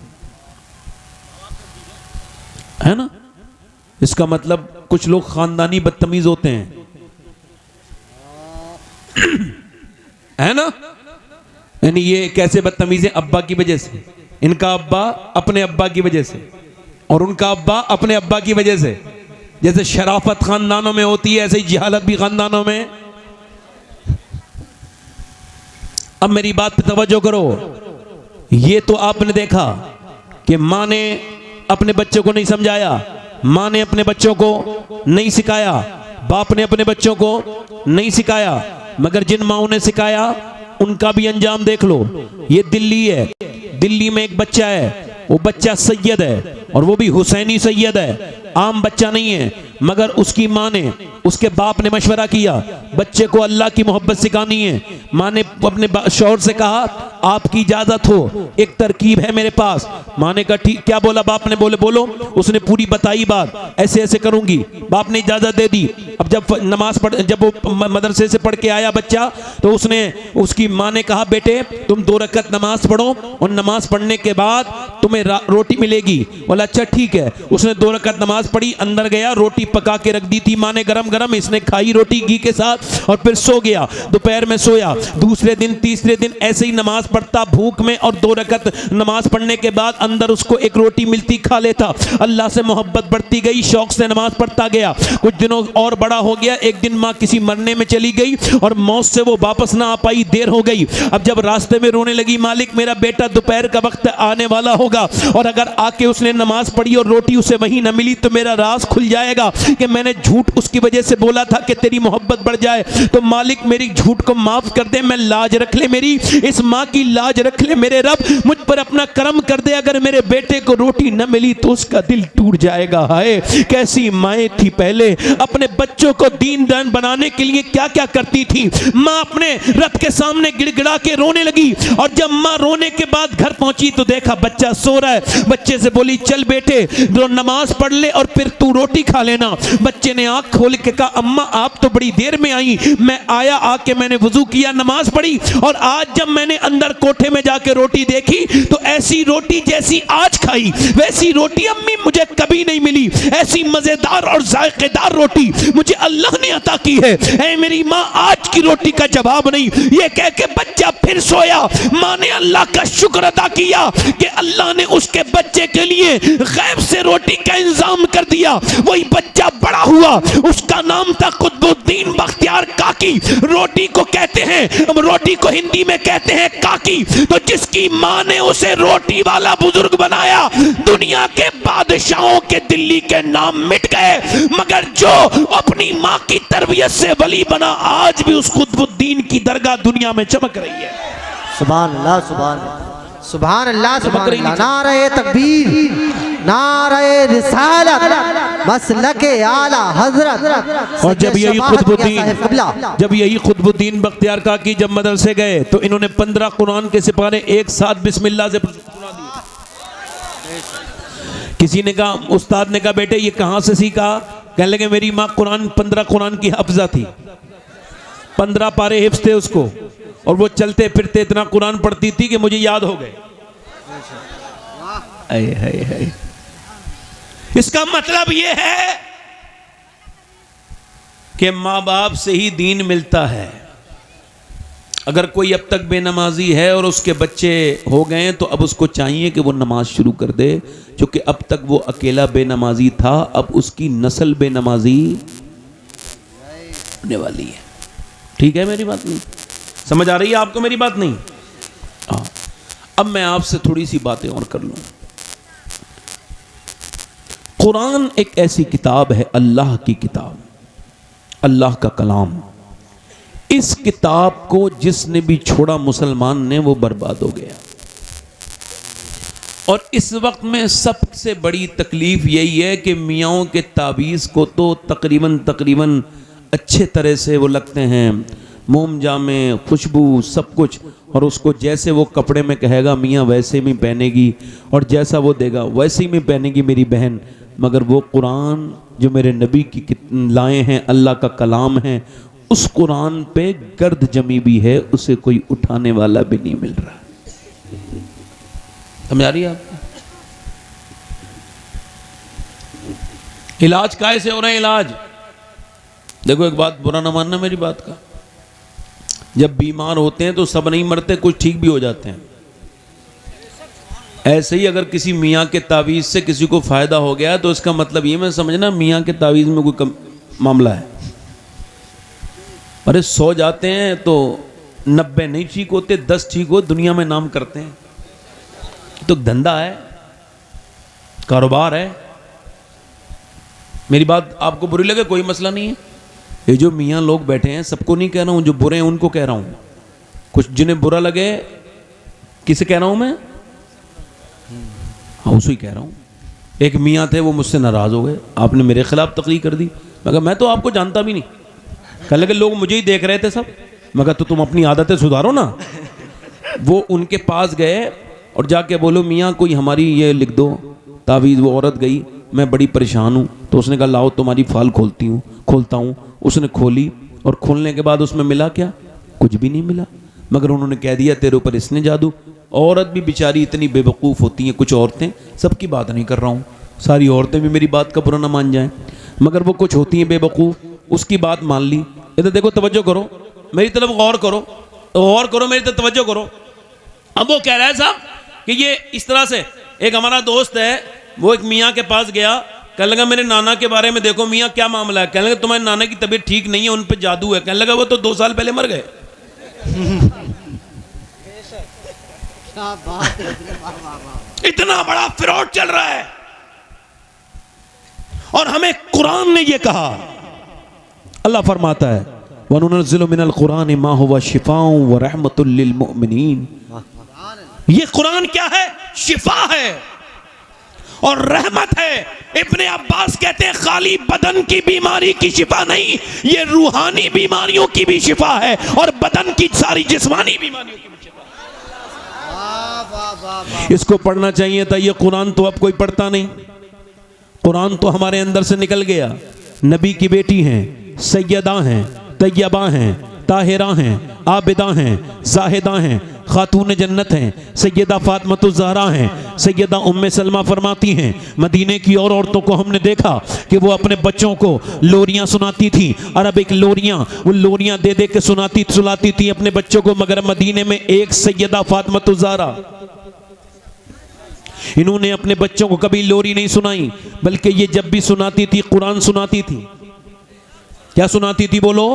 Speaker 1: है ना? इसका मतलब कुछ लोग खानदानी बदतमीज होते हैं, है ना? यानी ये कैसे बदतमीज है? अब्बा की वजह से। इनका अब्बा अपने अब्बा की वजह से, और उनका अब्बा अपने अब्बा की वजह से। जैसे शराफत खानदानों में होती है, ऐसे ही जहालत भी खानदानों में। अब मेरी बात पे तवज्जो करो। ये तो आपने देखा कि माँ ने अपने बच्चों को नहीं समझाया, माँ ने अपने बच्चों को नहीं सिखाया, बाप ने अपने बच्चों को नहीं सिखाया। मगर जिन माओं ने सिखाया उनका भी अंजाम देख लो। ये दिल्ली है, दिल्ली में एक बच्चा है, वो बच्चा सैयद है, और वो भी हुसैनी सैयद है, आम बच्चा नहीं है। मगर उसकी माँ ने, उसके बाप ने मशवरा किया, बच्चे को अल्लाह की मोहब्बत सिखानी है। माँ ने अपने शौहर से कहा, आपकी इजाजत हो, एक तरकीब है मेरे पास। माँ ने कहा ठीक। क्या बोला बाप ने? बोलो। उसने पूरी बताई बात, ऐसे ऐसे करूंगी। बाप ने इजाजत दे दी। अब जब वो मदरसे से पढ़ के आया बच्चा, तो उसकी माँ ने कहा, बेटे तुम 2 रकत नमाज पढ़ो, और नमाज पढ़ने के बाद तुम्हें रोटी मिलेगी। बोला अच्छा ठीक है। उसने 2 रकत नमाज पढ़ी, अंदर गया, रोटी पका के रख दी थी माँ ने गरम गरम। इसने खाई रोटी घी के साथ, और फिर सो गया। दोपहर में सोया। दूसरे दिन, तीसरे दिन ऐसे ही नमाज पढ़ता भूख में, और 2 रकत नमाज पढ़ने के बाद अंदर उसको एक रोटी मिलती, खा लेता। अल्लाह से मोहब्बत बढ़ती गई, शौक से नमाज पढ़ता गया। कुछ दिनों और बड़ा हो गया। एक दिन माँ किसी मरने में चली गई, और मौत से वो वापस ना आ पाई, देर हो गई। अब जब रास्ते में रोने लगी, मालिक मेरा बेटा दोपहर का वक्त आने वाला होगा, और अगर आके उसने नमाज पढ़ी और रोटी उसे वहीं न मिली तो मेरा राज खुल जाएगा कि मैंने झूठ उसकी वजह से बोला था कि तेरी मोहब्बत बढ़ जाए। तो मालिक मेरी झूठ को माफ कर दे, मैं लाज रख ले, मेरी इस माँ की लाज रख ले मेरे रब, मुझ पर अपना करम कर दे। अगर मेरे बेटे को रोटी न मिली तो उसका दिल टूट जाएगा। हाय कैसी माएँ थी पहले, अपने बच्चों को दीनदार बनाने के लिए क्या क्या करती थी। माँ अपने रब के सामने गिड़गिड़ा के रोने लगी, और जब माँ रोने के बाद घर पहुंची तो देखा बच्चा सो रहा है। बच्चे से बोली चल बेटे नमाज पढ़ ले और फिर तू रोटी खा लेना। बच्चे ने आंख खोल के कहा अम्मा आप तो बड़ी देर में आई, मैं आया, आके मैंने वुजू किया, नमाज पढ़ी, और आज जब मैंने अंदर अंदर कोठे में जाके रोटी देखी तो ऐसी रोटी जैसी आज खाई वैसी रोटी अम्मी मुझे कभी नहीं मिली, ऐसी मजेदार और जायकेदार रोटी मुझे अल्लाह ने अता की है, ऐ मेरी माँ आज की रोटी का जवाब नहीं। ये कह के बच्चा फिर सोया। माँ ने अल्लाह का शुक्र अदा किया कि अल्लाह ने उसके बच्चे के लिए गैब से रोटी का इंतजाम कर दिया। वही बच्चा बड़ा हुआ, उसका नाम था कुतुबुद्दीन बख्तियार काकी। रोटी को कहते हैं, हम रोटी को हिंदी में कहते हैं काकी। तो जिसकी माँ ने उसे रोटी वाला बुजुर्ग बनाया, दुनिया के बादशाहों के दिल्ली के नाम मिट गए, मगर जो अपनी माँ की तरबियत से वली बना आज भी उस कुतुबुद्दीन की दरगाह दुनिया में चमक रही है।
Speaker 2: सुभान अल्लाह, सुभान अल्लाह,
Speaker 3: सुभान अल्लाह, सुभान अल्लाह। नारे तकबीर, नारे रिसालत, मसलके आला हजरत।
Speaker 1: और जब यही कुतुबुद्दीन बख्तियार काकी जब मदरसे गए तो इन्होंने 15 कुरान के सिपारे एक साथ बिस्मिल्लाह से सुना दिए। किसी ने कहा, उस्ताद ने कहा बेटे ये कहाँ से सीखा? कहने लगे मेरी माँ 15 कुरान की हाफिजा थी, 15 पारे हिफ्ज थे उसको, और वो चलते फिरते इतना कुरान पढ़ती थी कि मुझे याद हो गए। इसका मतलब ये है कि माँ बाप से ही दीन मिलता है। अगर कोई अब तक बेनमाजी है और उसके बच्चे हो गए तो अब उसको चाहिए कि वो नमाज शुरू कर दे, क्योंकि अब तक वो अकेला बेनमाजी था, अब उसकी नस्ल बेनमाजी होने वाली है। ठीक है, मेरी बात नहीं समझ आ रही है आपको? मेरी बात नहीं। हाँ, अब मैं आपसे थोड़ी सी बातें और कर लूं। कुरान एक ऐसी किताब है, अल्लाह की किताब, अल्लाह का कलाम। इस किताब को जिसने भी छोड़ा मुसलमान ने वो बर्बाद हो गया। और इस वक्त में सबसे बड़ी तकलीफ यही है कि मियाँओं के ताबीज़ को तो तकरीबन अच्छे तरह से वो लगते हैं, मोम जामे, खुशबू, सब कुछ, और उसको जैसे वो कपड़े में कहेगा मियाँ वैसे में पहनेगी, और जैसा वो देगा वैसे ही में पहनेगी मेरी बहन। मगर वो कुरान जो मेरे नबी की लाए हैं, अल्लाह का कलाम है, उस कुरान पे गर्द जमी भी है, उसे कोई उठाने वाला भी नहीं मिल रहा। समझ आ रही है आपको? इलाज काहे से हो रहे हैं? इलाज देखो, एक बात बुरा ना मानना मेरी बात का, जब बीमार होते हैं तो सब नहीं मरते, कुछ ठीक भी हो जाते हैं। ऐसे ही अगर किसी मियाँ के तावीज़ से किसी को फ़ायदा हो गया तो इसका मतलब ये मैं समझना मियाँ के तावीज़ में कोई मामला है। अरे 100 जाते हैं तो 90 नहीं ठीक होते, 10 ठीक हो दुनिया में नाम करते हैं। तो धंधा है, कारोबार है। मेरी बात आपको बुरी लगे कोई मसला नहीं है। ये जो मियाँ लोग बैठे हैं सबको नहीं कह रहा हूँ, जो बुरे हैं उनको कह रहा हूँ। कुछ जिन्हें बुरा लगे, किसे कह रहा हूँ मैं? हाँ, उसे ही कह रहा हूँ। एक मियाँ थे, वो मुझसे नाराज़ हो गए, आपने मेरे खिलाफ तकरीर कर दी। मगर मैं तो आपको जानता भी नहीं। कहने लगे लोग मुझे ही देख रहे थे सब। मगर तो तुम अपनी आदतें सुधारो ना। वो उनके पास गए और जाके बोलो मियाँ कोई हमारी ये लिख दो तावीज़। वो औरत गई, मैं बड़ी परेशान हूँ। तो उसने कहा लाओ तुम्हारी फाल खोलता हूँ। उसने खोली और खोलने के बाद उसमें मिला क्या? कुछ भी नहीं मिला। मगर उन्होंने कह दिया तेरे ऊपर इसने जादू। औरत भी बेचारी इतनी बेवकूफ़ होती हैं कुछ औरतें, सबकी बात नहीं कर रहा हूँ, सारी औरतें भी मेरी बात का बुरा ना मान जाएं, मगर वो कुछ होती हैं बेवकूफ़, उसकी बात मान ली। इधर देखो, तवज्जो करो मेरी तरफ, गौर करो मेरी तरफ तवज्जो करो। अब वो कह रहा है साहब कि ये इस तरह से, एक हमारा दोस्त है, वो एक मियाँ के पास गया, कहने लगा मेरे नाना के बारे में देखो मियाँ क्या मामला है। कहने लगा तुम्हारे नाना की तबीयत ठीक नहीं है, उन पर जादू है। कहने लगा वो तो 2 साल पहले मर गए। इतना बड़ा फ्रॉड चल रहा है। और हमें कुरान ने ये कहा, अल्लाह फरमाता है वनुनज़्ज़िलु मिनल कुरान मा हुवा शिफ़ाउन व रहमतुल लिल मुमिनीन। ये कुरान क्या है? शिफा है और रहमत है। इब्ने अब्बास कहते हैं खाली बदन की बीमारी की शिफा नहीं, ये रूहानी बीमारियों की भी शिफा है और बदन की सारी जिस्मानी बीमारियों की भी शिफा है। इसको पढ़ना चाहिए था। ये कुरान तो अब कोई पढ़ता नहीं। कुरान तो हमारे अंदर से निकल गया। नबी की बेटी हैं, सैयदा हैं, तैयबा हैं, ताहिरा हैं, आबिदा हैं, जाहिदा हैं, खातून जन्नत हैं, सैयदा फातिमा ज़हरा हैं, सैयदा उम्मे सलमा फरमाती हैं मदीने की और औरतों को हमने देखा कि वो अपने बच्चों को लोरियां सुनाती थी, अरबिक लोरियां, वो लोरियां दे दे के सुनाती थी अपने बच्चों को। मगर मदीने में एक सैयदा फातिमा ज़हरा, इन्होंने अपने बच्चों को कभी लोरी नहीं सुनाई, बल्कि ये जब भी सुनाती थी कुरान सुनाती थी। क्या सुनाती थी बोलो?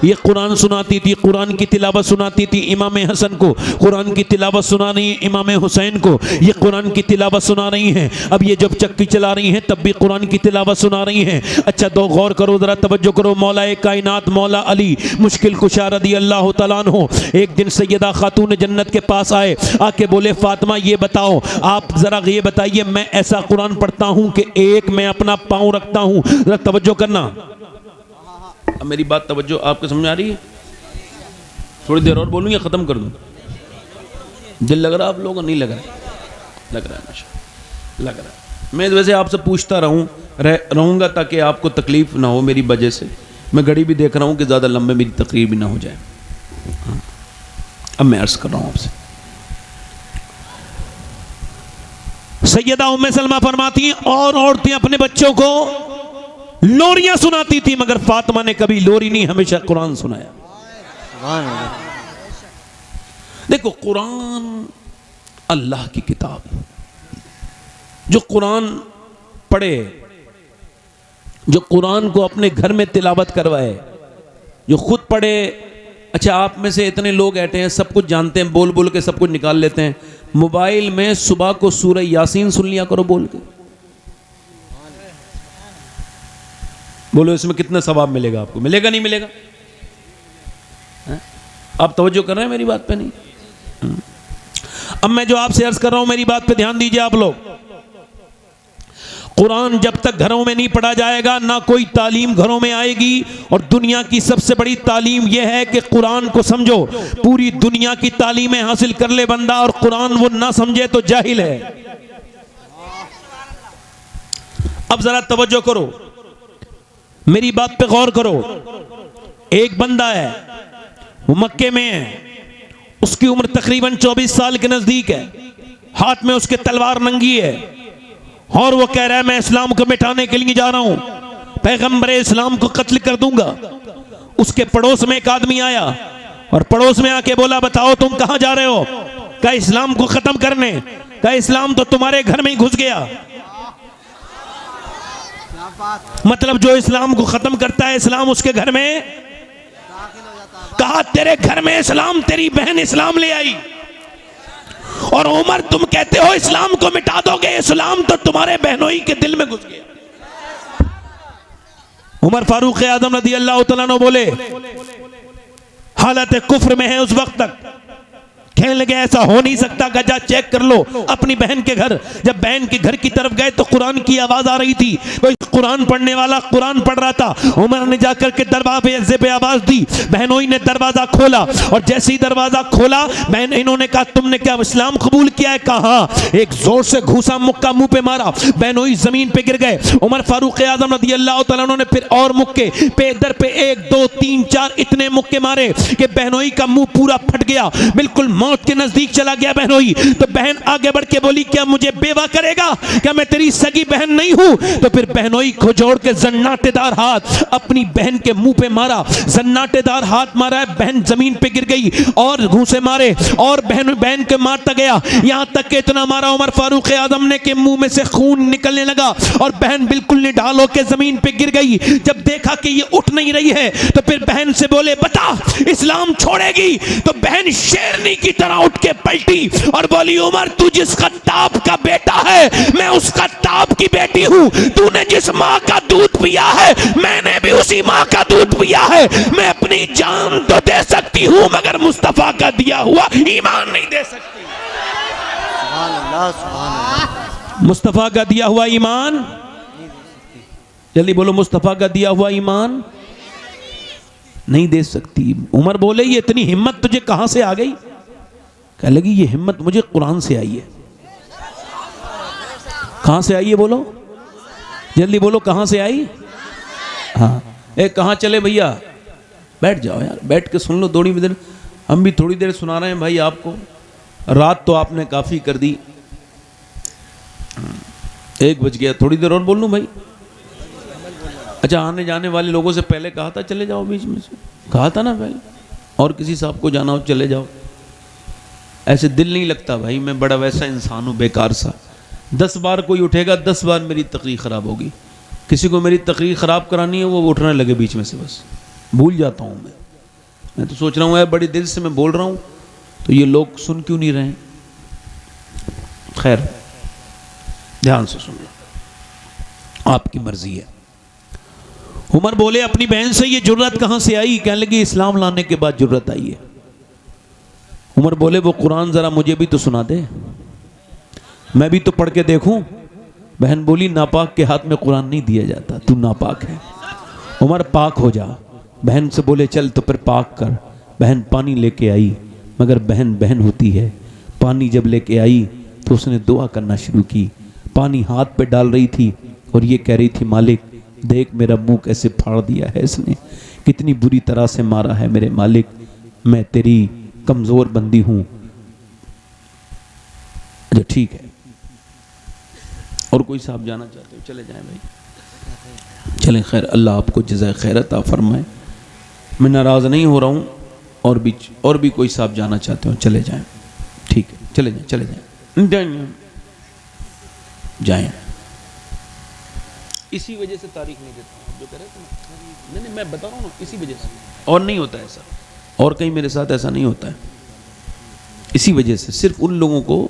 Speaker 1: ये कुरान सुनाती थी, कुरान की तिलावत सुनाती थी। इमाम हसन को कुरान की तिलावत सुना रही है, इमाम हुसैन को ये कुरान की तिलावत सुना रही हैं। अब ये जब चक्की चला रही हैं तब भी कुरान की तिलावत सुना रही हैं। अच्छा दो गौर करो, जरा तवज्जो करो। मौलाए कायनात मौला अली मुश्किल कुशा रदी अल्लाह तआला अन्हु एक दिन सैयदा खातून जन्नत के पास आए, आके बोले फातिमा ये बताओ, आप जरा ये बताइए, मैं ऐसा कुरान पढ़ता हूँ कि एक मैं अपना पाँव रखता हूँ, जरा तवज्जो करना। अब मेरी बात तवज्जो आपको समझ आ रही है? थोड़ी देर और बोलूँ या ख़त्म कर दूँ? दिल लग रहा आप लोगों को? नहीं लग रहा? लग रहा है माशा, लग रहा है। मैं वैसे आपसे पूछता रहूँगा ताकि आपको तकलीफ़ ना हो मेरी वजह से। मैं घड़ी भी देख रहा हूँ कि ज़्यादा लंबे मेरी तकरीर भी ना हो जाए। अब मैं अर्ज़ कर रहा हूँ आपसे। सैयदा उम्मे सलमा फरमाती हैं और औरतें अपने बच्चों को लोरियां सुनाती थी, मगर फातिमा ने कभी लोरी नहीं, हमेशा कुरान सुनाया। देखो कुरान अल्लाह की किताब, जो कुरान पढ़े, जो कुरान को अपने घर में तिलावत करवाए, जो खुद पढ़े। अच्छा आप में से इतने लोग ऐसे हैं सब कुछ जानते हैं, बोल बोल के सब कुछ निकाल लेते हैं। मोबाइल में सुबह को सूरह यासीन सुन लिया करो बोल के। बोलो इसमें कितना सवाब मिलेगा आपको? मिलेगा नहीं मिलेगा? आप तवज्जो कर रहे हैं मेरी बात पे? नहीं। अब मैं जो आपसे अर्ज कर रहा हूं मेरी बात पे ध्यान दीजिए आप लोग। कुरान जब तक घरों में नहीं पढ़ा जाएगा ना कोई तालीम घरों में आएगी। और दुनिया की सबसे बड़ी तालीम यह है कि कुरान को समझो। पूरी दुनिया की तालीमें हासिल कर ले बंदा और कुरान वो ना समझे तो जाहिल है। अब जरा तवज्जो करो, मेरी बात पे गौर करो। एक बंदा है, वो मक्के में है, उसकी उम्र तकरीबन 24 साल के नजदीक है, हाथ में उसके तलवार नंगी है और वो कह रहा है मैं इस्लाम को मिटाने के लिए जा रहा हूं, पैगंबर इस्लाम को कत्ल कर दूंगा। उसके पड़ोस में एक आदमी आया और पड़ोस में आके बोला बताओ तुम कहां जा रहे हो? कहा इस्लाम को खत्म करने। कहा इस्लाम तो तुम्हारे घर में ही घुस गया। मतलब जो इस्लाम को खत्म करता है इस्लाम उसके घर में। कहा तेरे घर में इस्लाम, तेरी बहन इस्लाम ले आई और उमर तुम कहते हो इस्लाम को मिटा दोगे, इस्लाम तो तुम्हारे बहनोई के दिल में घुस गया। उमर फारूक आजम रज़ी अल्लाह तआला अन्हु बोले, हालत कुफ्र में है उस वक्त तक, कहने लगे ऐसा हो नहीं सकता, गजा चेक कर लो अपनी बहन के घर। जब बहन के घर की तरफ गए तो कुरान की आवाज आ रही थी, कोई कुरान पढ़ने वाला कुरान पढ़ रहा था। उमर ने जाकर के दरवाजे पे आवाज दी, बहनोई ने दरवाजा खोला और जैसे ही दरवाजा खोला बहन इन्होंने कहा तुमने क्या इस्लाम कबूल किया है? कहा। एक जोर से घूसा मुक्का मुंह पे मारा, बहनोई जमीन पे गिर गए। उमर फारूक आजम रज़ी अल्लाह तआला अन्हु ने फिर और मुक्के पे दर पे 1 2 3 4 इतने मुक्के मारे कि बहनोई का मुंह पूरा फट गया, बिल्कुल मौत के नजदीक चला गया बहनोई। तो बहन आगे बढ़ के बोली क्या मुझे बेवा करेगा? क्या मैं तेरी सगी बहन नहीं हूं? तो फिर बहनोई को जोड़ के जन्नाटेदार हाथ अपनी बहन के मुंह पे मारा, जन्नाटेदार हाथ मारा, बहन जमीन पे गिर गई और घूंसे मारे और बहन के मारता गया, यहां तक के इतना मारा उमर फारूक आजम ने के मुंह में से खून निकलने लगा और बहन बिल्कुल निढाल होकर जमीन पे गिर गई। जब देखा कि ये उठ नहीं रही है तो फिर बहन से बोले बता इस्लाम छोड़ेगी? तो बहन शेरनी की तरह उठ के पलटी और बोली उमर तू जिस खत्ताब का बेटा है मैं उस खत्ताब की बेटी हूं। तूने जिस माँ का दूध पिया है मैंने भी उसी माँ का दूध पिया है। मैं अपनी जान तो दे सकती हूं मगर मुस्तफा का दिया हुआ ईमान नहीं दे सकती।
Speaker 2: सुभान अल्लाह, सुभान अल्लाह।
Speaker 1: मुस्तफा का दिया हुआ ईमान, जल्दी बोलो, मुस्तफा का दिया हुआ ईमान नहीं दे सकती। उमर बोले ये इतनी हिम्मत तुझे कहां से आ गई? कह लगी ये हिम्मत मुझे कुरान से आई है। कहां से आई है बोलो, जल्दी बोलो, कहां से आई? हाँ, कहां चले भैया? बैठ जाओ यार, बैठ के सुन लो थोड़ी देर, हम भी थोड़ी देर सुना रहे हैं भाई आपको। रात तो आपने काफ़ी कर दी, 1 बज गया, थोड़ी देर और बोल लूँ भाई? अच्छा, आने जाने वाले लोगों से पहले कहा था चले जाओ, बीच में से कहा था ना पहले, और किसी साहब को जाना हो चले जाओ। ऐसे दिल नहीं लगता भाई, मैं बड़ा वैसा इंसान हूँ बेकार सा। 10 बार कोई उठेगा, 10 बार मेरी तकरीर ख़राब होगी। किसी को मेरी तकरीर ख़राब करानी है, वो उठने लगे बीच में से, बस भूल जाता हूँ मैं तो सोच रहा हूँ बड़ी दिल से मैं बोल रहा हूँ, तो ये लोग सुन क्यों नहीं रहे? खैर, ध्यान से सुन लो, आपकी मर्जी है। उमर बोले अपनी बहन से, ये जुर्रत कहाँ से आई? कहने लगी इस्लाम लाने के बाद जुर्रत आई है। उमर बोले वो कुरान ज़रा मुझे भी तो सुना दे, मैं भी तो पढ़ के देखूं। बहन बोली नापाक के हाथ में कुरान नहीं दिया जाता, तू नापाक है। उमर पाक हो जा। बहन से बोले चल तो फिर पाक कर। बहन पानी लेके आई, मगर बहन बहन होती है। पानी जब लेके आई तो उसने दुआ करना शुरू की। पानी हाथ पे डाल रही थी और ये कह रही थी मालिक देख मेरा मुंह कैसे फाड़ दिया है इसने, कितनी बुरी तरह से मारा है मेरे मालिक, मैं तेरी कमज़ोर बंदी हूँ। अच्छा ठीक है, और कोई साहब जाना चाहते हो चले जाएं भाई, चलें। खैर, अल्लाह आपको जज़ाए खैर अता फरमाए। मैं नाराज़ नहीं हो रहा हूँ, और भी कोई साहब जाना चाहते हो चले जाएं, ठीक है, चले जाएं, चले जाएं, जाएं। इसी वजह से तारीख नहीं देता हूँ, जो कह रहे थे नहीं, मैं बता रहा हूँ ना, इसी वजह से। और नहीं होता ऐसा, और कहीं मेरे साथ ऐसा नहीं होता है। इसी वजह से सिर्फ उन लोगों को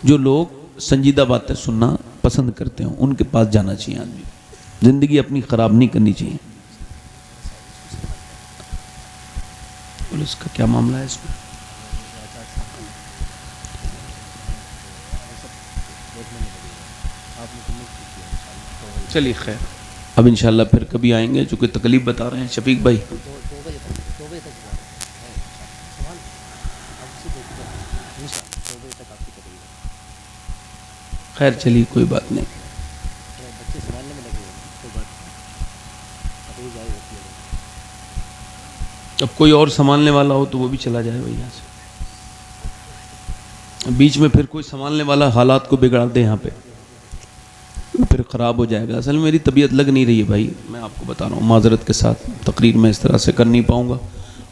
Speaker 1: जो लोग संजीदा बातें सुनना पसंद करते हो उनके पास जाना चाहिए आदमी। ज़िंदगी अपनी ख़राब नहीं करनी चाहिए। पुलिस का क्या मामला है इसमें? चलिए खैर, अब इंशाल्लाह फिर कभी आएंगे। चूँकि तकलीफ बता रहे हैं शफीक भाई, खैर चलिए कोई बात नहीं। अब कोई और संभालने वाला हो तो वो भी चला जाए भाई यहाँ से। बीच में फिर कोई संभालने वाला हालात को बिगाड़ दे यहाँ पे, फिर ख़राब हो जाएगा। असल में मेरी तबीयत लग नहीं रही है भाई, मैं आपको बता रहा हूँ माजरत के साथ। तकरीर में इस तरह से कर नहीं पाऊँगा।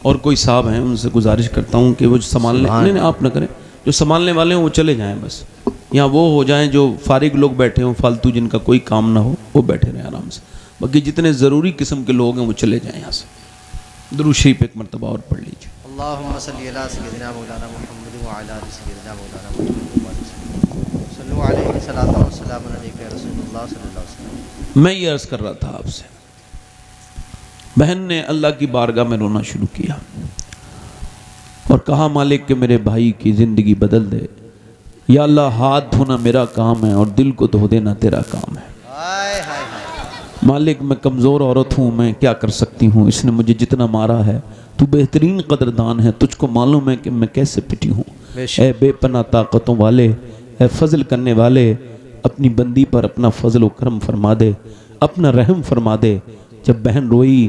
Speaker 1: और कोई साहब हैं उनसे गुजारिश करता हूँ कि वो संभालने, नहीं आप ना करें, जो संभालने वाले हैं वो चले जाएँ बस। यहाँ वो हो जाएं जो फारिग लोग बैठे हों, फालतू जिनका कोई काम ना हो, वो बैठे रहें आराम से। बाकी जितने ज़रूरी किस्म के लोग हैं वो चले जाएं यहाँ से। दुरूद शरीफ एक मरतबा और पढ़ लीजिए।
Speaker 3: अल्लाहुम्मा सल्ली अला सय्यिदिना मौलाना मुहम्मद व अला आलि सय्यिदिना मौलाना मुहम्मद सल्लल्लाहु अलैहि वसल्लम सलाम अलैका या रसूलल्लाह सल्लल्लाहु अलैहि वसल्लम।
Speaker 1: मैं ये अर्ज़ कर रहा था आपसे, बहन ने अल्लाह की बारगाह में रोना शुरू किया और कहा मालिक कि मेरे भाई की ज़िंदगी बदल दे। या अल्लाह, हाथ धोना मेरा काम है और दिल को धो देना तेरा काम है। मालिक मैं कमज़ोर औरत हूँ, मैं क्या कर सकती हूँ, इसने मुझे जितना मारा है, तू बेहतरीन कदरदान है, तुझको मालूम है कि मैं कैसे पिटी हूँ। ए बेपना ताकतों वाले, ए फजल करने वाले, अपनी बंदी पर अपना फजल व करम फरमा दे, अपना रहम फरमा दे। जब बहन रोई,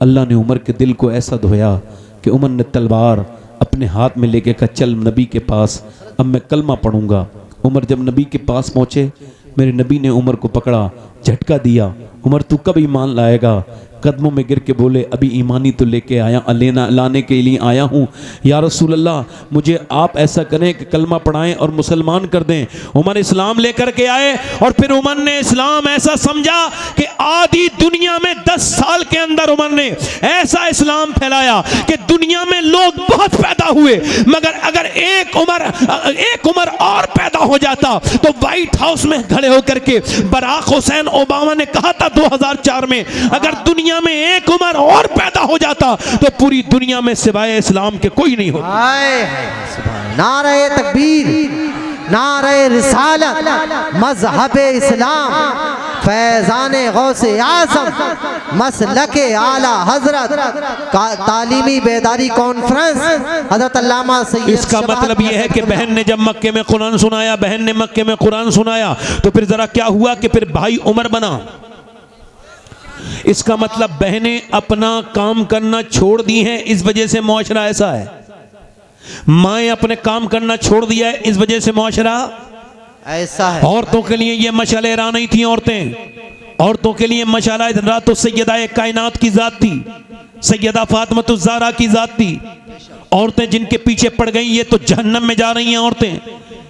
Speaker 1: अल्लाह ने उमर के दिल को ऐसा धोया कि उमर ने तलवार अपने हाथ में लेके कहा चल नबी के पास, अब मैं कलमा पढ़ूंगा। उमर जब नबी के पास पहुँचे, मेरे नबी ने उमर को पकड़ा, झटका दिया। उमर तू कब ईमान लाएगा? कदमों में गिर के बोले अभी ईमानी तो लेके आया, लाने के लिए आया हूँ। या रसूल अल्लाह, मुझे आप ऐसा करें कि कलमा पढ़ाएं और मुसलमान कर दें। उमर इस्लाम लेकर के आए और फिर उमर ने इस्लाम ऐसा समझा कि आधी दुनिया में 10 साल के अंदर उमर ने ऐसा इस्लाम फैलाया कि दुनिया में लोग बहुत पैदा हुए, मगर अगर एक उमर और पैदा हो जाता तो व्हाइट हाउस में खड़े होकर के बराक हुसैन ओबामा ने कहा था 2004 में, अगर दुनिया में एक उमर और पैदा हो जाता तो पूरी दुनिया में सिवाय इस्लाम के कोई नहीं होता।
Speaker 3: नारे तकबीर, नारे रिसालत, मज़हब इस्लाम, फैज़ाने गौसे आज़म, मसलके आला हजरत, तालीमी बेदारी कॉन्फ्रेंस हजरत अल्लामा सैयद।
Speaker 1: इसका मतलब यह है कि बहन ने जब मक्के में कुरान सुनाया, बहन ने मक्के में कुरान सुनाया तो फिर जरा क्या हुआ कि फिर भाई उमर बना। इसका मतलब बहनें अपना काम करना छोड़ दी हैं, इस वजह से मुआशरा ऐसा है। माएँ अपने काम करना छोड़ दिया है, इस वजह से मुआशरा
Speaker 3: ऐसा है।
Speaker 1: औरतों के लिए ये मशाले रा नहीं थी औरतें, औरतों के लिए मशाला रा तो सैयदा कायनात की जात थी, सैयदा फातिमा ज़हरा की जात थी। औरतें जिनके पीछे पड़ गई ये तो जहन्नम में जा रही हैं औरतें।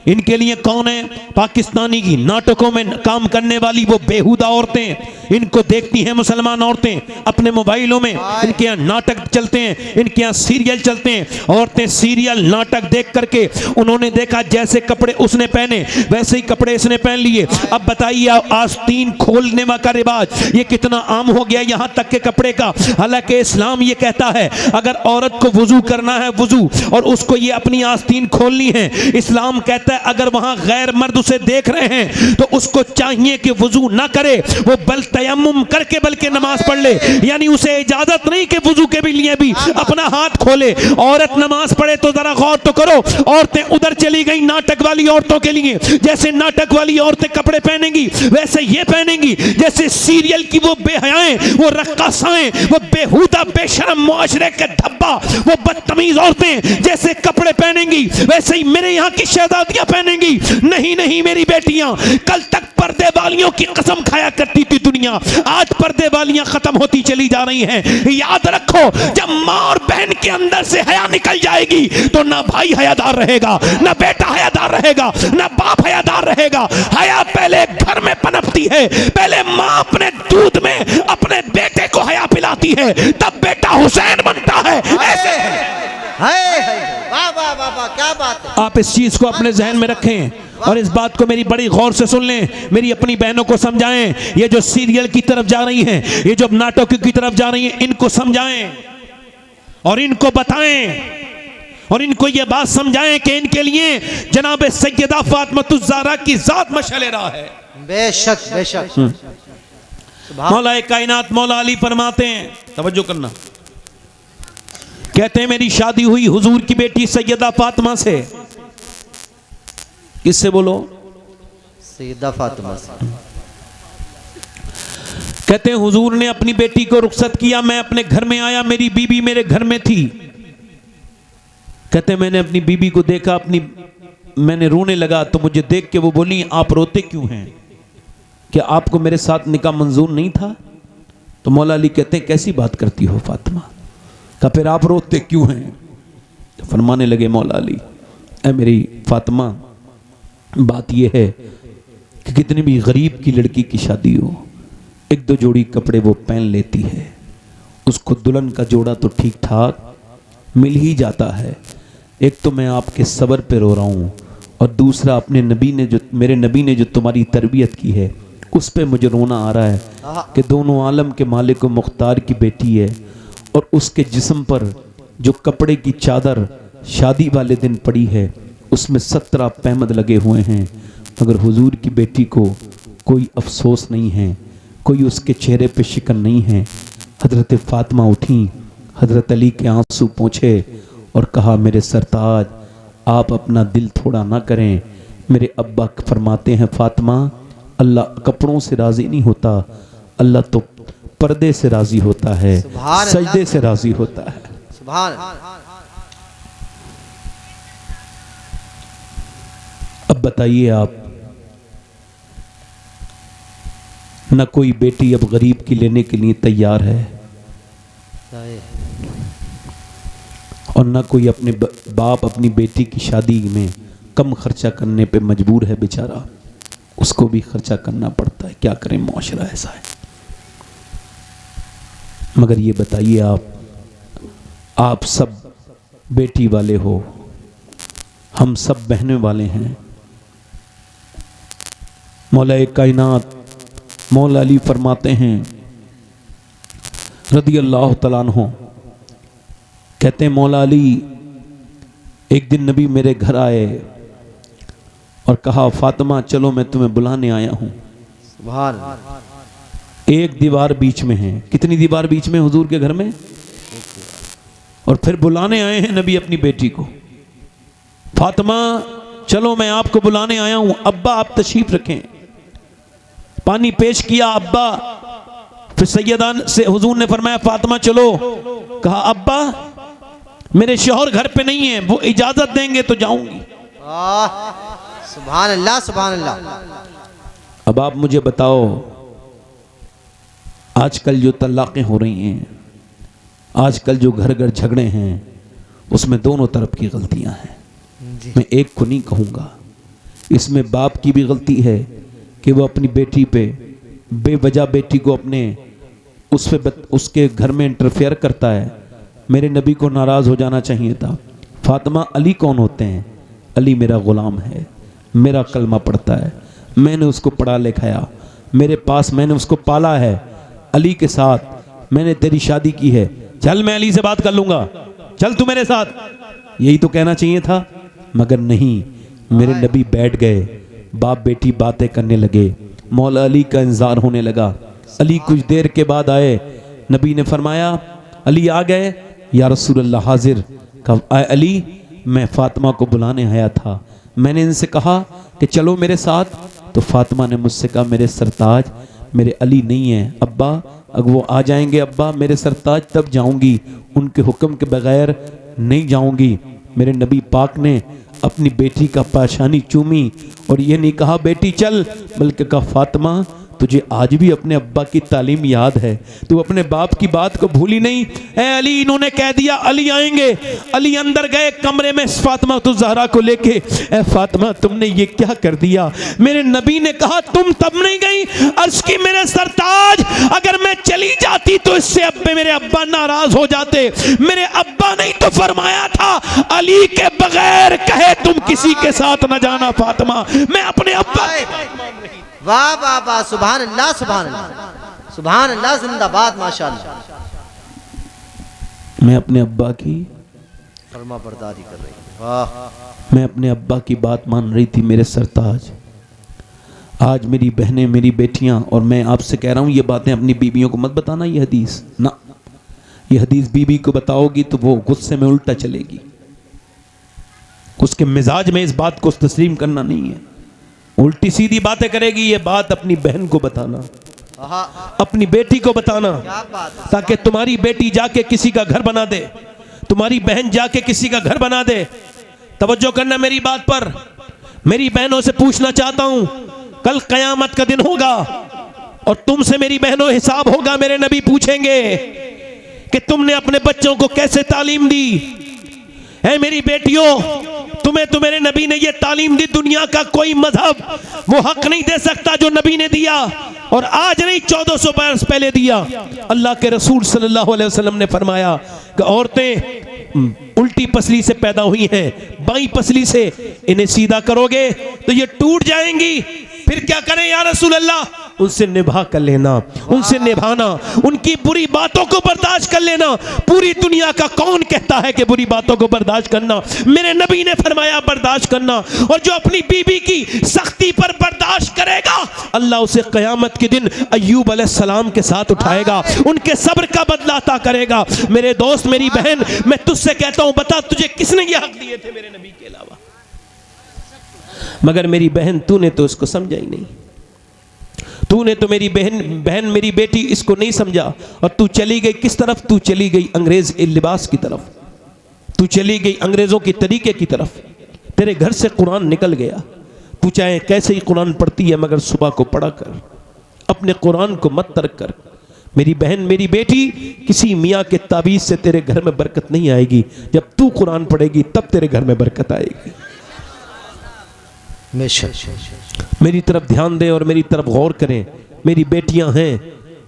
Speaker 1: इनके लिए कौन है? पाकिस्तानी की नाटकों में काम करने वाली वो बेहुदा औरतें, इनको देखती हैं मुसलमान औरतें अपने मोबाइलों में, इनके यहाँ नाटक चलते हैं, इनके यहाँ सीरियल चलते हैं। औरतें सीरियल नाटक देख करके उन्होंने देखा जैसे कपड़े उसने पहने वैसे ही कपड़े इसने पहन लिए। अब बताइए आस्तीन खोलने का रिवाज ये कितना आम हो गया, यहाँ तक के कपड़े का। हालांकि इस्लाम ये कहता है अगर औरत को वुजू करना है वुजू और उसको ये अपनी आस्तीन खोलनी है, इस्लाम कहता है अगर वहां गैर मर्द उसे देख रहे हैं तो उसको चाहिए कि वुजू ना करे, वो बल तयम्मुम करके बल्कि नमाज पढ़ ले। यानी उसे इजाजत नहीं कि वुजू के भी लिए भी अपना हाथ खोले। औरत नमाज पढ़े तो जरा गौर तो करो, औरतें उधर चली गई नाटक वाली औरतों के लिए, जैसे नाटक वाली औरतें कपड़े पहनेंगी वैसे ये पहनेंगी, जैसे सीरियल की वो बेहयाएं, वो रक्कासाएं, वो बेहुदा बेशरम मुआशरे के धब्बा, वो बदतमीज औरतें जैसे कपड़े पहनेंगी वैसे ही मेरे यहाँ की शहजादियां पहनेंगी। नहीं नहीं मेरी बेटियां, कल तक पर्दे वालियों की कसम खाया करती थी दुनिया, आज पर्दे वालियां खत्म होती चली जा रही हैं। याद रखो जब माँ और बहन के अंदर से हया निकल जाएगी तो ना भाई हयादार रहेगा, ना बेटा हयादार रहेगा, ना बाप हयादार रहेगा। हया पहले घर में पनपती है, पहले माँ अपने दूध में अपने बेटे को हया पिलाती है, तब बेटा हुसैन बनता है। ऐसे
Speaker 3: वाह वाह वाह वाह, क्या बात है।
Speaker 1: आप इस चीज को अपने जहन में रखें और इस बात को मेरी बड़ी गौर से सुन लें, मेरी अपनी बहनों को समझाएं। ये जो सीरियल की तरफ जा रही हैं, ये जो नाटकों की तरफ जा रही हैं, इनको समझाएं और इनको बताएं और इनको ये बात समझाएं कि इनके लिए जनाब सैयदा फातिमा ज़हरा की जात मशाले राह है।
Speaker 3: बेशक बेशक।
Speaker 1: मौला कायनात मौला अली फरमाते हैं, तवज्जो करना, कहते हैं मेरी शादी हुई हुजूर की बेटी सैयदा फातिमा से। किससे बोलो?
Speaker 3: सैयदा फातिमा से।
Speaker 1: कहते हैं हुजूर ने अपनी बेटी को रुखसत किया, मैं अपने घर में आया, मेरी बीबी मेरे घर में थी। कहते हैं मैंने अपनी बीबी को देखा, मैंने रोने लगा तो मुझे देख के वो बोली आप रोते क्यों हैं, क्या आपको मेरे साथ निकाह मंजूर नहीं था? तो मौला अली कहते हैं कैसी बात करती हो फातिमा, का फिर आप रोते क्यों हैं? तो फरमाने लगे मौला अली, ऐ मेरी फातिमा, बात यह है कि कितनी भी गरीब की लड़की की शादी हो, एक दो जोड़ी कपड़े वो पहन लेती है, उसको दुल्हन का जोड़ा तो ठीक ठाक मिल ही जाता है। एक तो मैं आपके सब्र पे रो रहा हूँ और दूसरा अपने नबी ने जो मेरे नबी ने जो तुम्हारी तरबियत की है उस पे मुझे रोना आ रहा है कि दोनों आलम के मालिक व मुख्तार की बेटी है और उसके जिस्म पर जो कपड़े की चादर शादी वाले दिन पड़ी है उसमें 17 पैमद लगे हुए हैं, मगर हुजूर की बेटी को कोई अफसोस नहीं है, कोई उसके चेहरे पे शिकन नहीं है। हजरत फातिमा उठी, हजरत अली के आंसू पोंछे और कहा मेरे सरताज आप अपना दिल थोड़ा ना करें। मेरे अब्बा फरमाते हैं फातिमा अल्लाह कपड़ों से राज़ी नहीं होता, अल्लाह तो पर्दे से राज़ी होता है, सजदे से राज़ी होता है।
Speaker 3: सुभान।
Speaker 1: अब बताइए आप, न कोई बेटी अब गरीब की लेने के लिए तैयार है और न कोई अपने बाप अपनी बेटी की शादी में कम खर्चा करने पे मजबूर है, बेचारा उसको भी खर्चा करना पड़ता है। क्या करें, मुआशरा ऐसा है। मगर ये बताइए आप सब बेटी वाले हो, हम सब बहने वाले हैं। मौला कायनात मौला अली फरमाते हैं रदी अल्लाह तआला अन्हु, कहते हैं मौला अली एक दिन नबी मेरे घर आए और कहा फातिमा चलो मैं तुम्हें बुलाने आया हूं।
Speaker 3: सुभान।
Speaker 1: एक दीवार बीच में है, कितनी दीवार बीच में हुजूर के घर में, और फिर बुलाने आए हैं नबी अपनी बेटी को, फातिमा चलो मैं आपको बुलाने आया हूं, अब्बा आप तशरीफ रखें। पानी पेश किया अब्बा, फिर सैयदान से हुजूर ने फरमाया फातिमा चलो, कहा अब्बा मेरे शौहर घर पे नहीं है, वो इजाजत देंगे तो जाऊंगी।
Speaker 3: सुभान अल्लाह सुभान अल्लाह।
Speaker 1: अब आप मुझे बताओ, आजकल जो तलाक़ें हो रही हैं, आजकल जो घर घर झगड़े हैं, उसमें दोनों तरफ की गलतियां हैं। मैं एक को नहीं कहूँगा, इसमें बाप की भी गलती है कि वो अपनी बेटी पे बेवजह बेटी को अपने उसके घर में इंटरफेयर करता है। मेरे नबी को नाराज़ हो जाना चाहिए था। फातिमा, अली कौन होते हैं? अली मेरा ग़ुलाम है, मेरा कलमा पढ़ता है, मैंने उसको पढ़ा लिखाया, मेरे पास मैंने उसको पाला है, अली के साथ मैंने तेरी शादी की है, चल मैं अली से बात कर लूँगा, चल तू मेरे साथ। यही तो कहना चाहिए था, मगर नहीं, मेरे नबी बैठ गए, बाप बेटी बातें करने लगे, मौला अली का इंतजार होने लगा। अली कुछ देर के बाद आए, नबी ने फरमाया, अली आ गए? या रसूलल्लाह हाजिर। कहा, अली मैं फातिमा को बुलाने आया था, मैंने इनसे कहा कि चलो मेरे साथ, तो फातिमा ने मुझसे कहा, मेरे सरताज मेरे अली नहीं है अब्बा, अगर वो आ जाएंगे अब्बा मेरे सरताज तब जाऊंगी, उनके हुक्म के बगैर नहीं जाऊंगी। मेरे नबी पाक ने अपनी बेटी का पाशानी चूमी और ये नहीं कहा बेटी चल, बल्कि कहा फातिमा तुझे आज भी अपने अब्बा की तालीम याद है, तू अपने बाप की बात को भूली नहीं। ए अली, इन्होंने कह दिया अली आएंगे। अली अंदर गए कमरे में फातिमा तो ज़हरा को लेके, ए फातिमा तुमने ये क्या कर दिया? मेरे नबी ने कहा तुम तब नहीं गई? अर्ज़ की मेरे सरताज, अगर मैं चली जाती तो इससे मेरे अब्बा नाराज हो जाते। मेरे अब्बा नहीं तो फरमाया था अली के बगैर कहे तुम किसी के साथ न जाना फातिमा। मैं अपने अब्बा
Speaker 3: वाह वाह वाह, सुभान अल्लाह सुभान अल्लाह सुभान अल्लाह, जिंदाबाद माशाअल्लाह।
Speaker 1: मैं अपने अब्बा की
Speaker 3: फरमा बरदारी कर रही है। वाह,
Speaker 1: मैं अपने अब्बा की बात मान रही थी मेरे सरताज। आज मेरी बहनें, मेरी बेटियां, और मैं आपसे कह रहा हूं ये बातें अपनी बीबियों को मत बताना। ये हदीस ना, ये हदीस बीबी को बताओगी तो वो गुस्से में उल्टा चलेगी, उसके मिजाज में इस बात को तस्लीम करना नहीं है, उल्टी सीधी बातें करेगी। ये बात अपनी बहन को बताना, अपनी बेटी को बताना, ताकि तुम्हारी बेटी जाके किसी का घर बना दे, तुम्हारी बहन जाके किसी का घर बना दे। तवज्जो करना मेरी बात पर। मेरी बहनों से पूछना चाहता हूं, कल कयामत का दिन होगा और तुमसे मेरी बहनों हिसाब होगा। मेरे नबी पूछेंगे कि तुमने अपने बच्चों को कैसे तालीम दी? है मेरी बेटियों, तुम्हें तो मेरे नबी ने ये तालीम दी, दुनिया का कोई मजहब वो हक नहीं दे सकता जो नबी ने दिया, और आज नहीं 1400 बरस पहले दिया। अल्लाह के रसूल सल्लल्लाहु अलैहि वसल्लम ने फरमाया कि औरतें उल्टी पसली से पैदा हुई हैं, बाईं पसली से, इन्हें सीधा करोगे तो ये टूट जाएंगी। फिर क्या करें या रसूल अल्लाह? उनसे निभा कर लेना, उनसे निभाना, उनकी बुरी बातों को बर्दाश्त कर लेना। पूरी दुनिया का कौन कहता है कि बुरी बातों को बर्दाश्त करना? मेरे नबी ने फरमाया बर्दाश्त करना। और जो अपनी बीबी की सख्ती पर बर्दाश्त करेगा, अल्लाह उसे क़यामत के दिन अय्यूब अलैहिस्सलाम के साथ उठाएगा, उनके सब्र का बदला अता करेगा। मेरे दोस्त, मेरी बहन, मैं तुझसे कहता हूं, बता तुझे किसने ये हक दिए थे मेरे नबी के अलावा? मगर मेरी बहन, तूने तो उसको समझा ही नहीं, तूने तो मेरी बहन मेरी बेटी इसको नहीं समझा, और तू चली गई किस तरफ? तू चली गई अंग्रेज लिबास की तरफ, तू चली गई अंग्रेजों के तरीके की तरफ। तेरे घर से कुरान निकल गया। तू चाहे कैसे ही कुरान पढ़ती है, मगर सुबह को पढ़ा कर, अपने कुरान को मत तर्क कर। मेरी बहन, मेरी बेटी, किसी मियाँ के ताबीज़ से तेरे घर में बरकत नहीं आएगी। जब तू कुरान पढ़ेगी तब तेरे घर में बरकत आएगी। मेरी तरफ ध्यान दें और मेरी तरफ गौर करें। मेरी बेटियां हैं,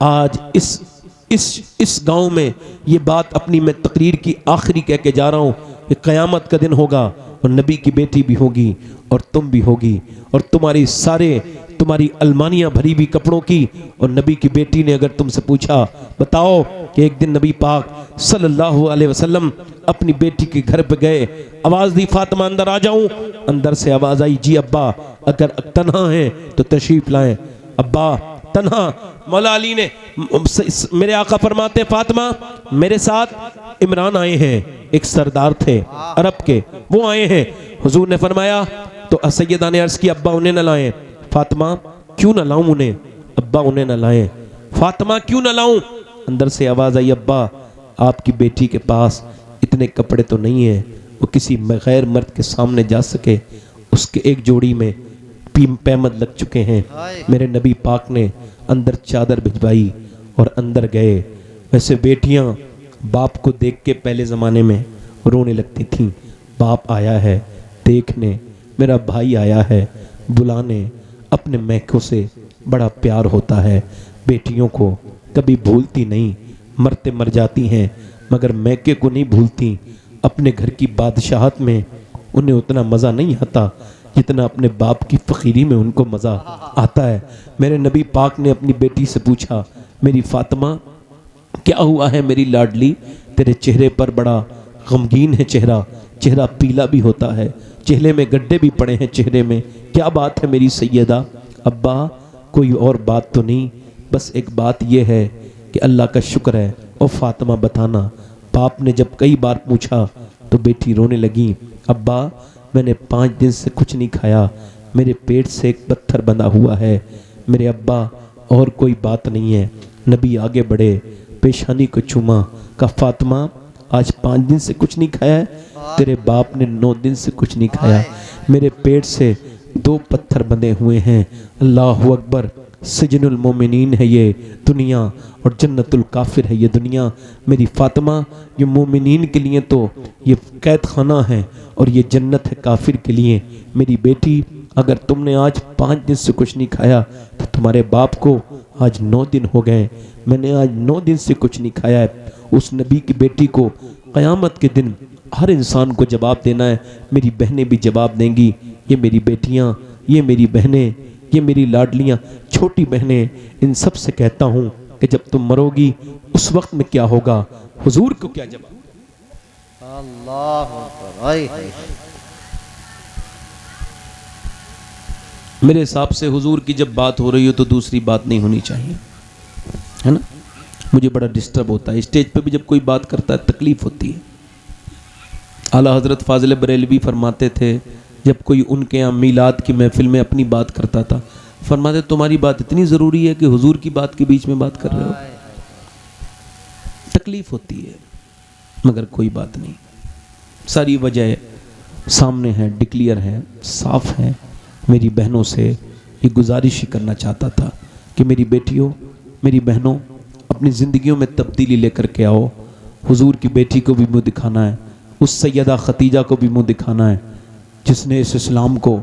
Speaker 1: आज इस गांव में ये बात अपनी मैं तकरीर की आखिरी कह के जा रहा हूं कि क़यामत का दिन होगा और नबी की बेटी भी होगी और तुम भी होगी, और तुम्हारी अलमानियां भरी भी कपड़ों की। और नबी की बेटी ने अगर तुमसे पूछा, बताओ कि एक दिन नबी पाक सल्लल्लाहु अलैहि वसल्लम अपनी बेटी के घर पे गए, आवाज़ दी फातिमा अंदर आ जाऊं? अंदर से आवाज़ आई, जी अब्बा, अगर तन्हा हैं तो तशरीफ लाएं। अब्बा तन्हा? मौला अली ने, मेरे आका फरमाते हैं, फातिमा मेरे साथ इमरान आए हैं, एक सरदार थे अरब के, वो आए हैं। हुजूर ने फरमाया, तो सैयदा ने अर्ज़ की, अब्बा उन्हें न लाएं। फातिमा क्यों न लाऊं उन्हें? अब्बा उन्हें न लाएं। फातिमा क्यों न लाऊं? अंदर से आवाज़ आई, अब्बा आपकी बेटी के पास इतने कपड़े तो नहीं है वो किसी गैर मर्द के सामने जा सके, उसके एक जोड़ी में पैमद लग चुके हैं। मेरे नबी पाक ने अंदर चादर भिजवाई और अंदर गए। वैसे बेटियां बाप को देख के पहले ज़माने में रोने लगती थीं, बाप आया है देखने, मेरा भाई आया है बुलाने। अपने मैकों से बड़ा प्यार होता है, बेटियों को कभी भूलती नहीं, मरते मर जाती हैं मगर मैके को नहीं भूलती। अपने घर की बादशाहत में उन्हें उतना मज़ा नहीं आता जितना अपने बाप की फ़कीरी में उनको मज़ा आता है। मेरे नबी पाक ने अपनी बेटी से पूछा, मेरी फातिमा क्या हुआ है मेरी लाडली, तेरे चेहरे पर बड़ा गमगीन है चेहरा, चेहरा पीला भी होता है, चेहरे में गड्ढे भी पड़े हैं चेहरे में, क्या बात है मेरी सैयदा। अब्बा कोई और बात तो नहीं, बस एक बात यह है कि अल्लाह का शुक्र है। और फातिमा बताना। बाप ने जब कई बार पूछा तो बेटी रोने लगी, अब्बा मैंने 5 दिन से कुछ नहीं खाया, मेरे पेट से एक पत्थर बंधा हुआ है मेरे अब्बा, और कोई बात नहीं है। नबी आगे बढ़े, पेशानी को चूमा, कहा फातिमा आज 5 दिन से कुछ नहीं खाया है, तेरे बाप ने 9 दिन से कुछ नहीं खाया, मेरे पेट से 2 पत्थर बंधे हुए हैं। अल्लाहु अकबर। सजनुल मोमिनीन है ये दुनिया और जन्नतुल काफिर है ये दुनिया। मेरी फातिमा ये मोमिनीन के लिए तो ये कैद खाना है और ये जन्नत है काफिर के लिए। मेरी बेटी अगर तुमने आज 5 दिन से कुछ नहीं खाया तो तुम्हारे बाप को आज 9 दिन हो गए, मैंने आज 9 दिन से कुछ नहीं खाया है। उस नबी की बेटी को क़यामत के दिन हर इंसान को जवाब देना है, मेरी बहनें भी जवाब देंगी, ये मेरी बेटियां, ये मेरी बहनें, ये मेरी लाडलियां, छोटी बहनें, इन सब से कहता हूँ कि जब तुम मरोगी उस वक्त में क्या होगा, हुजूर को क्या जवाब।
Speaker 3: अल्लाह अकबर।
Speaker 1: मेरे हिसाब से हुजूर की जब बात हो रही हो तो दूसरी बात नहीं होनी चाहिए, है ना। मुझे बड़ा डिस्टर्ब होता है, स्टेज पे भी जब कोई बात करता है तकलीफ होती है। आला हजरत फाजिल बरेलवी फरमाते थे, जब कोई उनके यहाँ मीलाद की महफिल में अपनी बात करता था, फरमाते तुम्हारी बात इतनी ज़रूरी है कि हुजूर की बात के बीच में बात कर रहे हो। तकलीफ होती है मगर कोई बात नहीं, सारी वजह सामने है, डिक्लियर है, साफ है। मेरी बहनों से ये गुजारिश ही करना चाहता था कि मेरी बेटियों, मेरी बहनों, अपनी ज़िंदगियों में तब्दीली लेकर के आओ। हुजूर की बेटी को भी मुँह दिखाना है, उस सैयदा खतीजा को भी मुँह दिखाना है जिसने इस इस्लाम को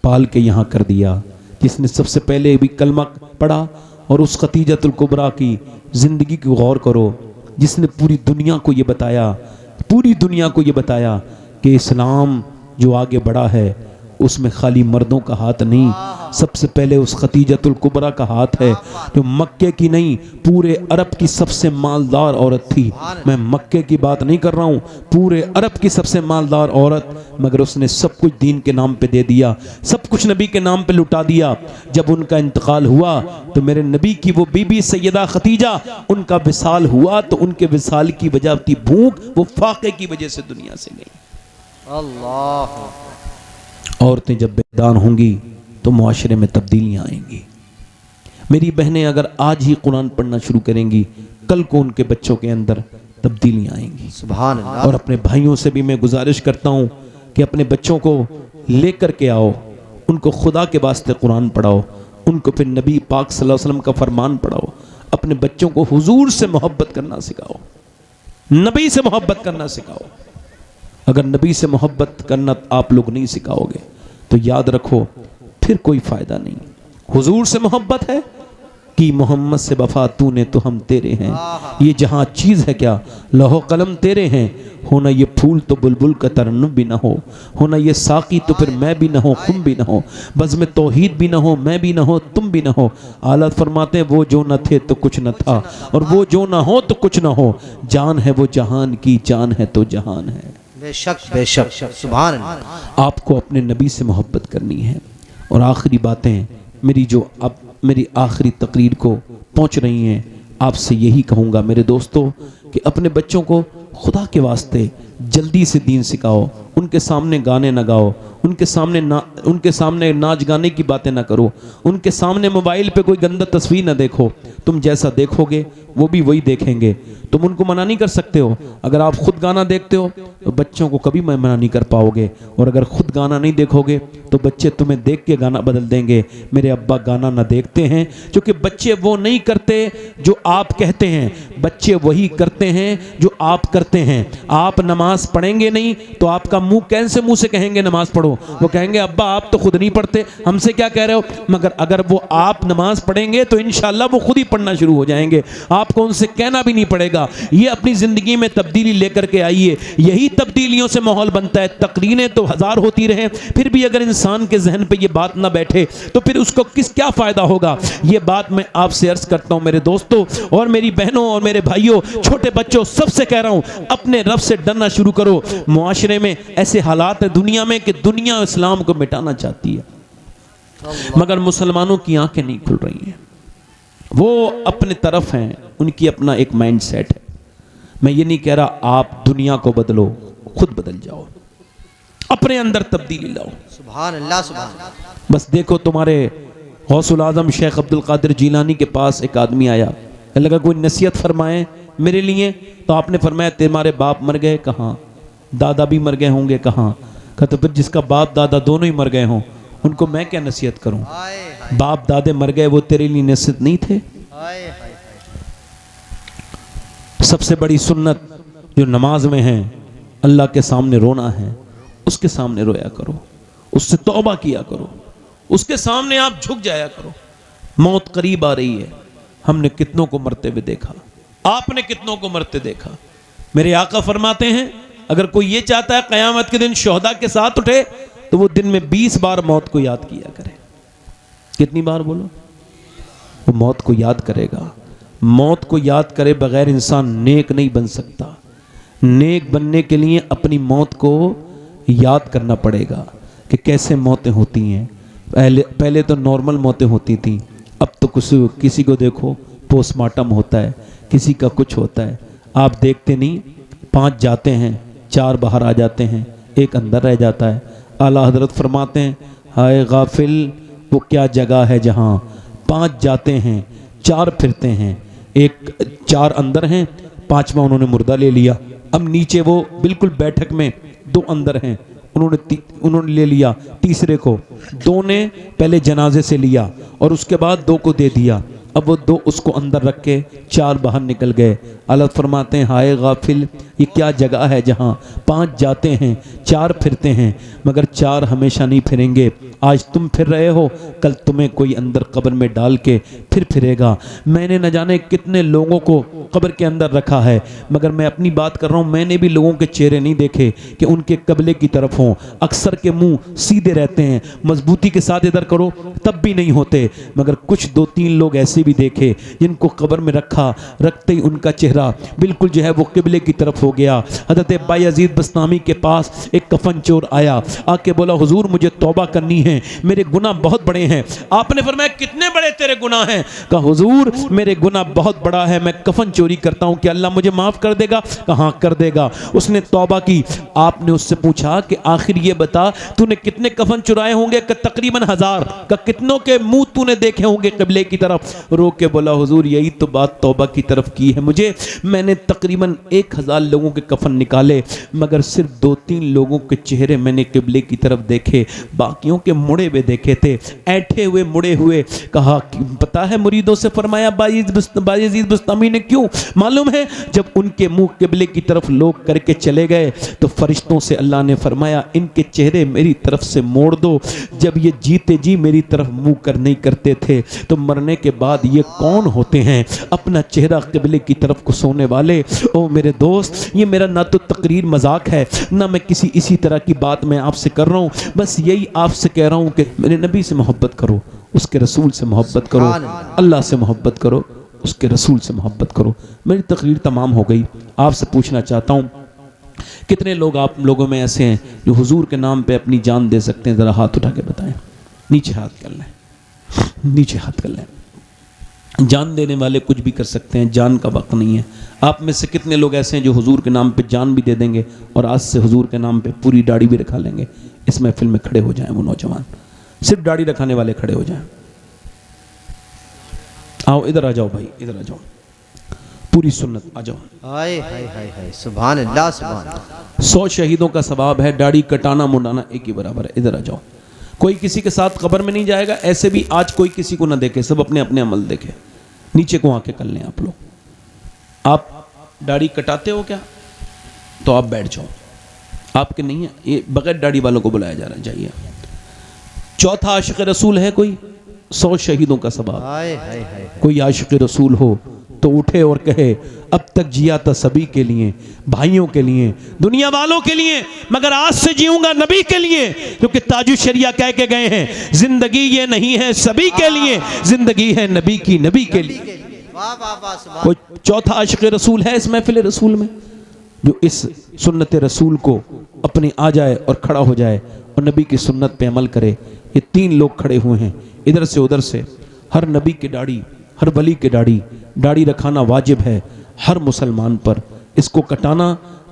Speaker 1: पाल के यहाँ कर दिया, जिसने सबसे पहले भी कलमा पढ़ा। और उस खतीजतुल कुबरा की ज़िंदगी को गौर करो, जिसने पूरी दुनिया को ये बताया, पूरी दुनिया को ये बताया कि इस्लाम जो आगे बढ़ा है उसमें खाली मर्दों का हाथ नहीं, सबसे पहले उस खतीजतुल कुबरा का हाथ है जो मक्के की नहीं पूरे अरब की सबसे मालदार औरत थी। मैं मक्के की बात नहीं कर रहा हूँ, पूरे अरब की सबसे मालदार औरत, मगर उसने सब कुछ दीन के नाम पे दे दिया, सब कुछ नबी के नाम पे लुटा दिया। जब उनका इंतकाल हुआ तो मेरे नबी की वो बीबी सैयदा खतीजा, उनका विसाल हुआ तो उनके विसाल की वजह थी भूख, वो फाके की वजह से दुनिया से गई।
Speaker 3: अल्लाह।
Speaker 1: औरतें जब बेदान होंगी तो मुआशरे में तब्दीलियाँ आएंगी। मेरी बहनें अगर आज ही कुरान पढ़ना शुरू करेंगी, कल को उनके बच्चों के अंदर तब्दीलियाँ आएंगी।
Speaker 3: सुभान अल्लाह।
Speaker 1: और अपने भाइयों से भी मैं गुजारिश करता हूँ कि अपने बच्चों को लेकर के आओ, उनको खुदा के वास्ते कुरान पढ़ाओ, उनको फिर नबी पाक सल्लल्लाहु अलैहि वसल्लम का फरमान पढ़ाओ। अपने बच्चों को हुजूर से मोहब्बत करना सिखाओ, नबी से मोहब्बत करना सिखाओ। अगर नबी से मोहब्बत करना आप लोग नहीं सिखाओगे तो याद रखो फिर कोई फ़ायदा नहीं। हुजूर से मोहब्बत है कि मोहम्मद से वफा तूने तो हम तेरे हैं, ये जहाँ चीज़ है क्या लौह कलम तेरे हैं, होना ये फूल तो बुलबुल का तरन्नुम भी ना हो, होना ये साकी तो फिर मैं भी ना हो तुम भी ना हो, बज़ में तौहीद भी ना हो मैं भी ना हो तुम भी ना हो। आला फरमाते हैं वो जो न थे तो कुछ न था और वो जो ना हो तो कुछ ना हो, जान है वो जहान की, जान है तो जहान है।
Speaker 3: बेशक बेशक सुभान अल्लाह।
Speaker 1: आपको अपने नबी से मोहब्बत करनी है। और आखिरी बातें मेरी जो अब मेरी आखिरी तकरीर को पहुंच रही हैं, आपसे यही कहूँगा मेरे दोस्तों कि अपने बच्चों को खुदा के वास्ते जल्दी से दीन सिखाओ, उनके सामने गाने ना गाओ, उनके सामने नाच गाने की बातें ना करो, उनके सामने मोबाइल पे कोई गंदा तस्वीर ना देखो। तुम जैसा देखोगे वो भी वही देखेंगे। तुम उनको मना नहीं कर सकते हो। अगर आप खुद गाना देखते हो तो बच्चों को कभी मना नहीं कर पाओगे, और अगर खुद गाना नहीं देखोगे तो बच्चे तुम्हें देख के गाना बदल देंगे। मेरे अब्बा गाना ना देखते हैं, क्योंकि बच्चे वो नहीं करते जो आप कहते हैं, बच्चे वही करते हैं जो आप करते हैं। आप नमाज पढ़ेंगे नहीं तो आपका मुंह कैसे मुंह से कहेंगे नमाज पढ़ो? वो कहेंगे अब्बा आप तो खुद नहीं पढ़ते, हमसे क्या कह रहे हो? मगर अगर वो आप नमाज पढ़ेंगे तो इंशाल्लाह वो खुद ही पढ़ना शुरू हो जाएंगे, आपको उनसे कहना भी नहीं पड़ेगा। ये अपनी जिंदगी में तब्दीली लेकर के आइए। यही तब्दीलियों से माहौल बनता है। तकरीरें तो हजार होती रहे, फिर भी अगर इंसान के जहन पे ये बात ना बैठे तो फिर उसको क्या फायदा होगा? ये बात मैं आपसे अर्ज करता हूं मेरे दोस्तों और मेरी बहनों और मेरे भाइयों, छोटे बच्चों, सबसे कह रहा हूं, अपने रब से डरना शुरू करो। मुआशरे में ऐसे हालात है दुनिया में कि दुनिया इस्लाम को मिटाना चाहती है, मगर मुसलमानों की आंखें नहीं खुल रही हैं। वो अपने तरफ हैं, उनकी अपना एक माइंड सेट है। मैं ये नहीं कह रहा आप दुनिया को बदलो, खुद बदल जाओ, अपने अंदर तब्दीली लाओ।
Speaker 3: सुभान अल्लाह, सुभान अल्लाह।
Speaker 1: बस देखो, तुम्हारे गौसुल आजम शेख अब्दुल कादिर जीलानी के पास एक आदमी आया, लगा कोई नसीहत फरमाए मेरे लिए, तो आपने फरमाया तुम्हारे बाप मर गए? कहाँ? दादा भी मर गए होंगे? कहाँ? कहते फिर जिसका बाप दादा दोनों ही मर गए हों उनको मैं क्या नसीहत करूं? बाप दादे मर गए, वो तेरे लिए नसीहत नहीं थे? सबसे बड़ी सुन्नत जो नमाज में है, अल्लाह के सामने रोना है, उसके सामने रोया करो, उससे तौबा किया करो, उसके सामने आप झुक जाया करो। मौत करीब आ रही है, हमने कितनों को मरते हुए देखा, आपने कितनों को मरते देखा। मेरे आका फरमाते हैं अगर कोई ये चाहता है क़यामत के दिन शोहदा के साथ उठे तो वो दिन में 20 बार मौत को याद किया करे। कितनी बार बोलो? वो मौत को याद करेगा। मौत को याद करे बगैर इंसान नेक नहीं बन सकता। नेक बनने के लिए अपनी मौत को याद करना पड़ेगा कि कैसे मौतें होती हैं। पहले तो नॉर्मल मौतें होती थी, अब तो किसी को देखो पोस्टमार्टम होता है, किसी का कुछ होता है। आप देखते नहीं, 5 जाते हैं, 4 बाहर आ जाते हैं, 1 अंदर रह जाता है। आला हजरत फरमाते हैं हाय गाफिल वो क्या जगह है जहाँ 5 जाते हैं 4 फिरते हैं, 4 अंदर हैं, 5वां उन्होंने मुर्दा ले लिया। अब नीचे वो बिल्कुल बैठक में 2 अंदर हैं, उन्होंने ले लिया तीसरे को। 2 ने पहले जनाजे से लिया और उसके बाद 2 को दे दिया। अब वो 2 उसको अंदर रख के 4 बाहर निकल गए। अल्लाह फरमाते हैं हाय गाफिल ये क्या जगह है जहाँ 5 जाते हैं 4 फिरते हैं, मगर 4 हमेशा नहीं फिरेंगे। आज तुम फिर रहे हो, कल तुम्हें कोई अंदर कब्र में डाल के फिर फिरेगा। मैंने न जाने कितने लोगों को कब्र के अंदर रखा है, मगर मैं अपनी बात कर रहा हूँ, मैंने भी लोगों के चेहरे नहीं देखे कि उनके कब्ले की तरफ हों। अक्सर के मुंह सीधे रहते हैं, मजबूती के साथ इधर करो तब भी नहीं होते, मगर कुछ 2-3 लोग ऐसे भी देखे जिनको कब्र में रखते ही उनका चेहरा बिल्कुल जो है वो किबले की तरफ हो गया। हज़रत बायज़ीद बस्तामी के पास एक कफन चोर आया, आके बोला हुजूर मुझे तौबा करनी है, मेरे गुनाह बहुत बड़े हैं। आपने फरमाया कितने बड़े तेरे गुनाह हैं? कहा हुजूर मेरे गुनाह बहुत बड़ा है, मैं कफन चोरी करता हूँ, क्या अल्लाह मुझे माफ कर देगा? कहा कर देगा। उसने तौबा की। आपने उससे पूछा कि आखिर ये बता तूने कितने कफन चुराए होंगे? तकरीबन 1000। का कितनों के मुंह तूने देखे होंगे किबले की तरफ? रो के बोला हुजूर यही तो बात तौबा की तरफ की है मुझे, मैंने तकरीबन 1000 लोगों के कफन निकाले, मगर सिर्फ 2-3 लोगों के चेहरे मैंने किबले की तरफ देखे, बाकियों के मुड़े हुए देखे थे, ऐठे हुए मुड़े हुए। कहा पता है मुरीदों से फरमाया बायज़ीद बस्तामी ने क्यों? मालूम है जब उनके मुंह किबले की तरफ लोग करके चले गए तो फरिश्तों से अल्लाह ने फरमाया इनके चेहरे मेरी तरफ से मोड़ दो। जब ये जीते जी मेरी तरफ मुंह कर नहीं करते थे तो मरने के बाद ये कौन होते हैं अपना चेहरा किबले की तरफ को सोने वाले? ओ मेरे दोस्त, ये मेरा ना तो तकरीर मजाक है ना मैं किसी इसी तरह की बात मैं आपसे कर रहा हूँ, बस यही आपसे कह रहा हूँ कि मेरे नबी से मोहब्बत करो, उसके रसूल से मोहब्बत करो, अल्लाह से मोहब्बत करो, उसके रसूल से मोहब्बत करो। मेरी तकरीर तमाम हो गई। आपसे पूछना चाहता हूँ कितने लोग आप लोगों में ऐसे हैं जो हुजूर के नाम पे अपनी जान दे सकते हैं? ज़रा हाथ उठा के बताएं। नीचे हाथ कर लें, नीचे हाथ कर लें। जान देने वाले कुछ भी कर सकते हैं, जान का वक्त नहीं है। आप में से कितने लोग ऐसे हैं जो हुजूर के नाम पे जान भी दे देंगे और आज से हुजूर के नाम पे पूरी दाढ़ी भी रखा लेंगे? इस महफिल में खड़े हो जाएं वो नौजवान, सिर्फ दाढ़ी रखाने वाले खड़े हो जाएं। आओ इधर आ जाओ भाई, इधर आ जाओ, पूरी सुन्नत आ जाओ।
Speaker 3: हाय हाय हाय हाय, सुभान अल्लाह सुभान अल्लाह।
Speaker 1: 100 शहीदों का सवाब है, दाढ़ी कटाना मुंडाना एक ही बराबर है। इधर आ जाओ। कोई किसी के साथ कब्र में नहीं जाएगा, ऐसे भी आज कोई किसी को ना देखे, सब अपने अपने अमल देखे। नीचे को आके कर लें आप लोग। आप दाढ़ी कटाते हो क्या? तो आप बैठ जाओ, आपके नहीं है, ये बगैर दाढ़ी वालों को बुलाया जा रहा है, जाइए। चौथा आशिक रसूल है कोई? 100 शहीदों का सवाब।
Speaker 3: हाय हाय हाय,
Speaker 1: कोई आशिक रसूल हो तो उठे और कहे, अब तक जिया था सभी के लिए, भाइयों के लिए, दुनिया वालों के लिए, मगर आज से जीऊंगा नबी के लिए, क्योंकि ताजु शरिया कह के गए हैं, जिंदगी ये नहीं है सभी के लिए, जिंदगी है नबी की, नबी के लिए।
Speaker 3: वाह वाह वाह, सुभान।
Speaker 1: कोई चौथा आशिक रसूल है इस महफिल रसूल में जो इस सुन्नत रसूल को अपने आ जाए और खड़ा हो जाए और नबी की सुन्नत पे अमल करे? ये 3 लोग खड़े हुए हैं, इधर से उधर से। हर नबी की दाढ़ी, हर वली की दाढ़ी रखाना वाजिब है हर मुसलमान पर। इसको कटाना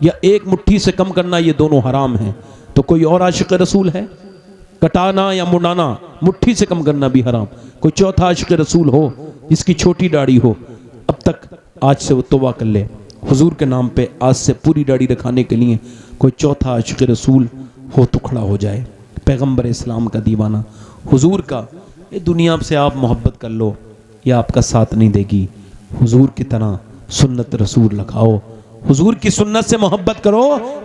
Speaker 1: या एक मुट्ठी से कम करना, ये दोनों हराम हैं। तो कोई और आशिक रसूल है? कटाना या मुंडाना, मुट्ठी से कम करना भी हराम। कोई चौथा आशिक रसूल हो जिसकी छोटी दाढ़ी हो? अब तक आज से वो तौबा कर ले, हुजूर के नाम पे आज से पूरी दाढ़ी रखाने के लिए कोई चौथा आशिक रसूल हो तो खड़ा हो जाए। पैगंबर इस्लाम का दीवाना, हुजूर का, ये दुनिया से आप मोहब्बत कर लो, ये आपका साथ नहीं देगी। हुजूर की तरह सुन्नत रसूल लगाओ, हुजूर की सुन्नत से मोहब्बत करो।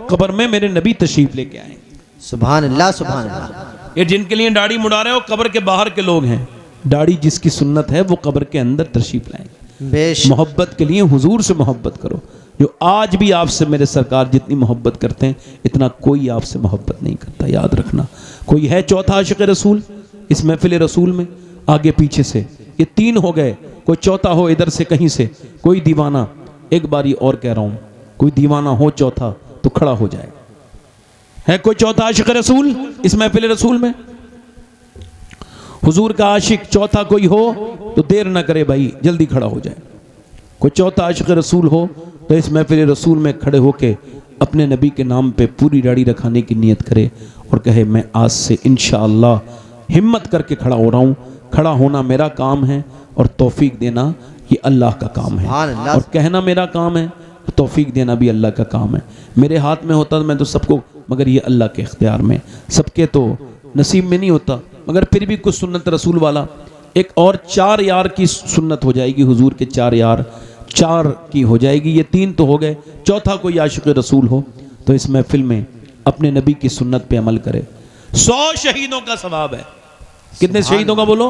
Speaker 1: कब्र में मेरे नबी तशरीफ लेके आए।
Speaker 3: सुभान अल्लाह सुभान अल्लाह।
Speaker 1: ये जिनके लिए दाढ़ी मुड़ा रहे हो कब्र के बाहर के लोग हैं। दाढ़ी जिसकी सुन्नत है वो कब्र के अंदर तशरीफ लाएंगे।
Speaker 3: बेशक
Speaker 1: मोहब्बत के लिए हुजूर से मोहब्बत करो। जो आज भी आपसे मेरे सरकार जितनी मोहब्बत करते हैं, इतना कोई आपसे मोहब्बत नहीं करता, याद रखना। कोई है चौथा आशिक रसूल इस महफिल रसूल में? आगे पीछे से ये 3 हो गए, कोई चौथा हो इधर से कहीं से, कोई दीवाना। एक बारी और कह रहा हूं, कोई दीवाना हो चौथा तो खड़ा हो जाए। है कोई चौथा आशिक रसूल इस महफिल रसूल में? हुजूर का आशिक चौथा कोई हो तो देर ना करे भाई, जल्दी खड़ा हो जाए। कोई चौथा आशिक रसूल हो तो इस महफिल रसूल में खड़े होके अपने नबी के नाम पे पूरी दाढ़ी रखाने की नियत करे और कहे, मैं आज से इंशाअल्लाह हिम्मत करके खड़ा हो रहा हूँ। खड़ा होना मेरा काम है और तौफीक देना ये अल्लाह का काम है, और कहना मेरा काम है, तौफीक देना भी अल्लाह का काम है। मेरे हाथ में होता मैं तो सबको, मगर ये अल्लाह के इख्तियार में, सबके तो नसीब में नहीं होता। मगर फिर भी कुछ सुन्नत रसूल वाला, एक और 4 यार की सुन्नत हो जाएगी, हुजूर के 4 यार 4 की हो जाएगी। ये 3 तो हो गए, चौथा कोई आशिक रसूल हो तो इस महफिल में अपने नबी की सुन्नत पे अमल करे। 100 शहीदों का सवाब है। कितने शहीदों का बोलो?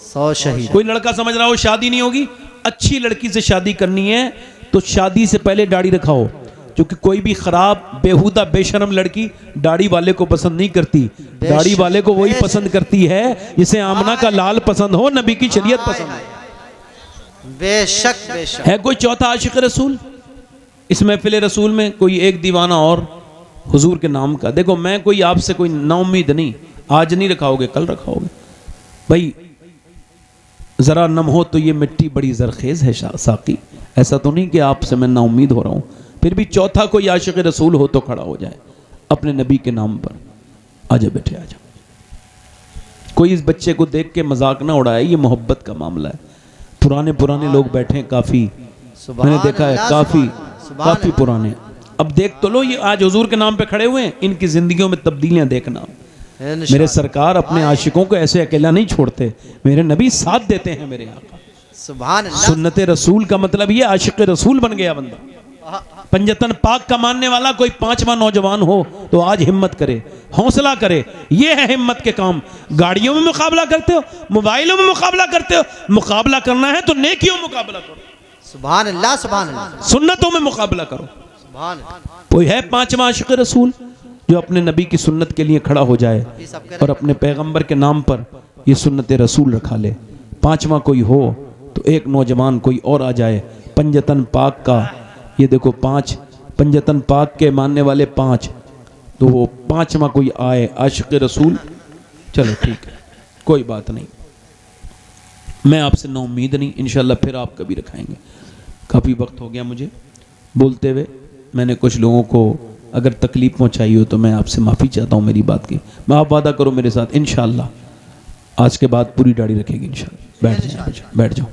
Speaker 3: 100 शहीद।
Speaker 1: कोई लड़का समझ रहा हो शादी नहीं होगी, अच्छी लड़की से शादी करनी है तो शादी से पहले दाढ़ी रखाओ, क्योंकि कोई भी खराब बेहुदा बेशरम लड़की दाढ़ी वाले को पसंद नहीं करती। दाढ़ी वाले को वही पसंद करती है जिसे आमना का लाल पसंद हो, नबी की शरीयत पसंद हो।
Speaker 3: बेशक बेशक।
Speaker 1: है कोई चौथा आशिक रसूल इस महफिल रसूल में? कोई एक दीवाना और हुजूर के नाम का? देखो मैं कोई आपसे कोई नाउम्मीद नहीं, आज नहीं रखाओगे कल रखाओगे भाई। जरा नम हो तो ये मिट्टी बड़ी जरखेज है साकी, ऐसा तो नहीं कि आपसे मैं नाउम्मीद हो रहा हूं। फिर भी चौथा कोई आशिक रसूल हो तो खड़ा हो जाए अपने नबी के नाम पर। आजा बेटे आजा। कोई इस बच्चे को देख के मजाक ना उड़ाए, ये मोहब्बत का मामला है। पुराने लोग बैठे हैं काफी, मैंने देखा है काफी पुराने। अब देख तो लो, ये आज हुजूर के नाम पे खड़े हुए हैं, इनकी जिंदगियों में तब्दीलियां देखना। मेरे सरकार अपने आशिकों को ऐसे अकेला नहीं छोड़ते, मेरे नबी साथ देते हैं मेरे आका।
Speaker 3: सुभान अल्लाह।
Speaker 1: सुन्नत रसूल का मतलब ये आशिक रसूल बन गया बंदा। पंजतन पाक का मानने वाला कोई 5वां नौजवान हो तो आज हिम्मत करे, हौसला करे। ये है हिम्मत के काम। गाड़ियों में मुकाबला करते हो, मोबाइलों में मुकाबला करते हो, मुकाबला करना है तो नेकियों में मुकाबला करो।
Speaker 3: सुभान अल्लाह सुभान अल्लाह।
Speaker 1: सुन्नतों में मुकाबला करो।
Speaker 3: सुभान अल्लाह।
Speaker 1: कोई है 5वां आशिक रसूल जो अपने नबी की सुन्नत के लिए खड़ा हो जाए और अपने पैगंबर के नाम पर ये सुन्नत रसूल रखा ले? 5वां कोई हो तो एक नौजवान कोई और आ जाए। पंजतन पाक का, ये देखो 5 पंजतन पाक के मानने वाले 5, तो वो 5वां कोई आए आशिक रसूल। चलो ठीक है, कोई बात नहीं, मैं आपसे ना उम्मीद नहीं, इंशाल्लाह फिर आप कभी रखाएंगे। काफ़ी वक्त हो गया मुझे बोलते हुए, मैंने कुछ लोगों को अगर तकलीफ़ पहुंचाई हो तो मैं आपसे माफ़ी चाहता हूं मेरी बात की। मैं आप वादा करो मेरे साथ, इंशाअल्लाह आज के बाद पूरी दाढ़ी रखेगी इंशाअल्लाह। बैठ जाओ।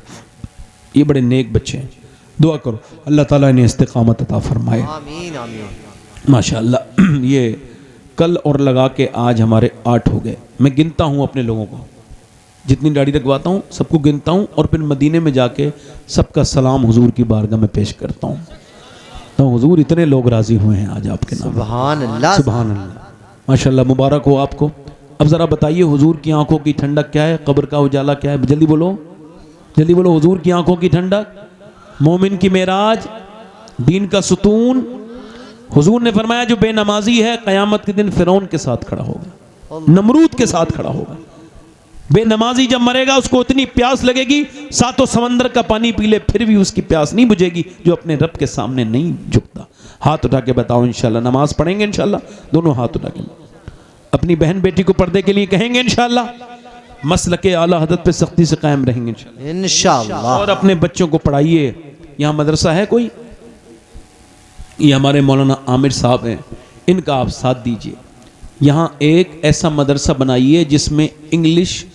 Speaker 1: ये बड़े नेक बच्चे हैं, दुआ करो अल्लाह ताला इन्हें इस्तिकामत अता फरमाए।
Speaker 3: आमीन आमीन।
Speaker 1: माशाअल्लाह। ये कल और लगा के आज हमारे 8 हो गए। मैं गिनता हूँ अपने लोगों को, जितनी दाढ़ी रखवाता हूँ सबको गिनता हूँ और फिर मदीने में जाके सबका सलाम हुजूर की बारगाह में पेश करता हूँ। तो हुजूर इतने लोग राज़ी हुए हैं आज आपके नाम।
Speaker 3: सुभान अल्लाह
Speaker 1: सुभान अल्लाह, माशाअल्लाह, मुबारक हो आपको। अब ज़रा बताइए हुजूर की आंखों की ठंडक क्या है, कब्र का उजाला क्या है? जल्दी बोलो, जल्दी बोलो। हुजूर की आंखों की ठंडक, मोमिन की मेराज, दीन का सुतून। हुजूर ने फरमाया जो बेनमाजी है क़यामत के दिन फिरौन के साथ खड़ा होगा, नमरूद के साथ खड़ा होगा। बेनमाजी जब मरेगा उसको इतनी प्यास लगेगी 7 समंदर का पानी पी ले फिर भी उसकी प्यास नहीं बुझेगी, जो अपने रब के सामने नहीं झुकता। हाथ उठा के बताओ इंशाल्लाह नमाज पढ़ेंगे इंशाल्लाह, दोनों हाथ उठा के। अपनी बहन बेटी को पर्दे के लिए कहेंगे इंशाल्लाह, मसलके आला हदरत पे सख्ती से कायम रहेंगे
Speaker 3: इंशाल्लाह।
Speaker 1: और अपने बच्चों को पढ़ाइए। यहाँ मदरसा है कोई? ये हमारे मौलाना आमिर साहब हैं, इनका आप साथ दीजिए। यहाँ एक ऐसा मदरसा बनाइए जिसमें इंग्लिश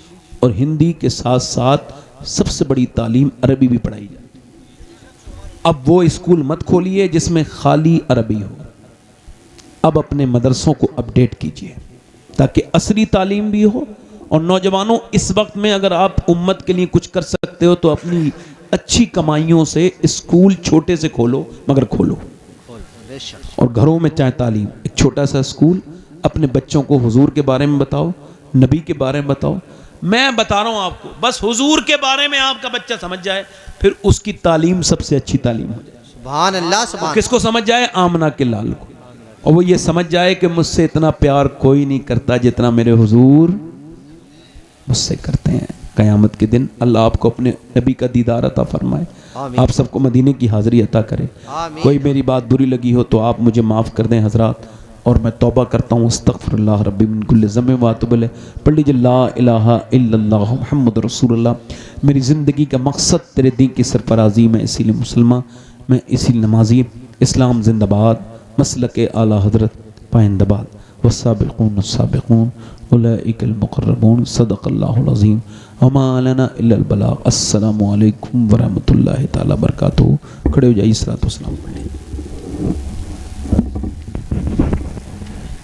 Speaker 1: और हिंदी के साथ साथ सबसे बड़ी तालीम अरबी भी पढ़ाई जाए। अब वो स्कूल मत खोलिए जिसमें खाली अरबी हो। अब अपने मदरसों को अपडेट कीजिए ताकि असली तालीम भी हो। और नौजवानों, इस वक्त में अगर आप उम्मत के लिए कुछ कर सकते हो तो अपनी अच्छी कमाइयों से स्कूल छोटे से खोलो, मगर खोलो। और घरों में चाहे तालीम, एक छोटा सा स्कूल, अपने बच्चों को हुजूर के बारे में बताओ, नबी के बारे में बताओ। मैं बता रहा हूँ आपको, बस हुजूर के बारे में आपका बच्चा समझ जाए, फिर उसकी तालीम सबसे अच्छी तालीम हो जाए।
Speaker 3: सुभान अल्लाह सुभान।
Speaker 1: किसको समझ जाए? आमना के लाल को। और वो ये समझ जाए कि मुझसे इतना प्यार कोई नहीं करता जितना मेरे हुजूर मुझसे करते हैं। क़यामत के दिन अल्लाह आपको अपने नबी का दीदार अता फरमाए, आप सबको मदीने की हाज़िरी अता करे। कोई मेरी बात बुरी लगी हो तो आप मुझे माफ़ कर दें हजरात, और मैं तौबा करता हूँ अस्तग़फिरुल्लाह रब्बी मिन कुल्लि ज़म्बिन व अतूबु इलैह। पढ़ लीजिए ला इलाहा इल्लल्लाह मुहम्मदुर रसूलुल्लाह। मेरी ज़िंदगी का मकसद तेरे दीन की सरफराजी, मैं इसीलिए मुसलमान, मैं इसीलिए नमाजी। इस्लाम जिंदाबाद, मसलके आला हज़रत पाइंदाबाद। वस्साबिक़ून अस्साबिक़ून उलाइकल मुक़र्रबून। सदक़ल्लाहुल अज़ीम व मा अलैना इल्लल बलाग़। अस्सलामु अलैकुम व रहमतुल्लाहि तआला व बरकातुहू। खड़े हो जाइए, सलातो सलाम।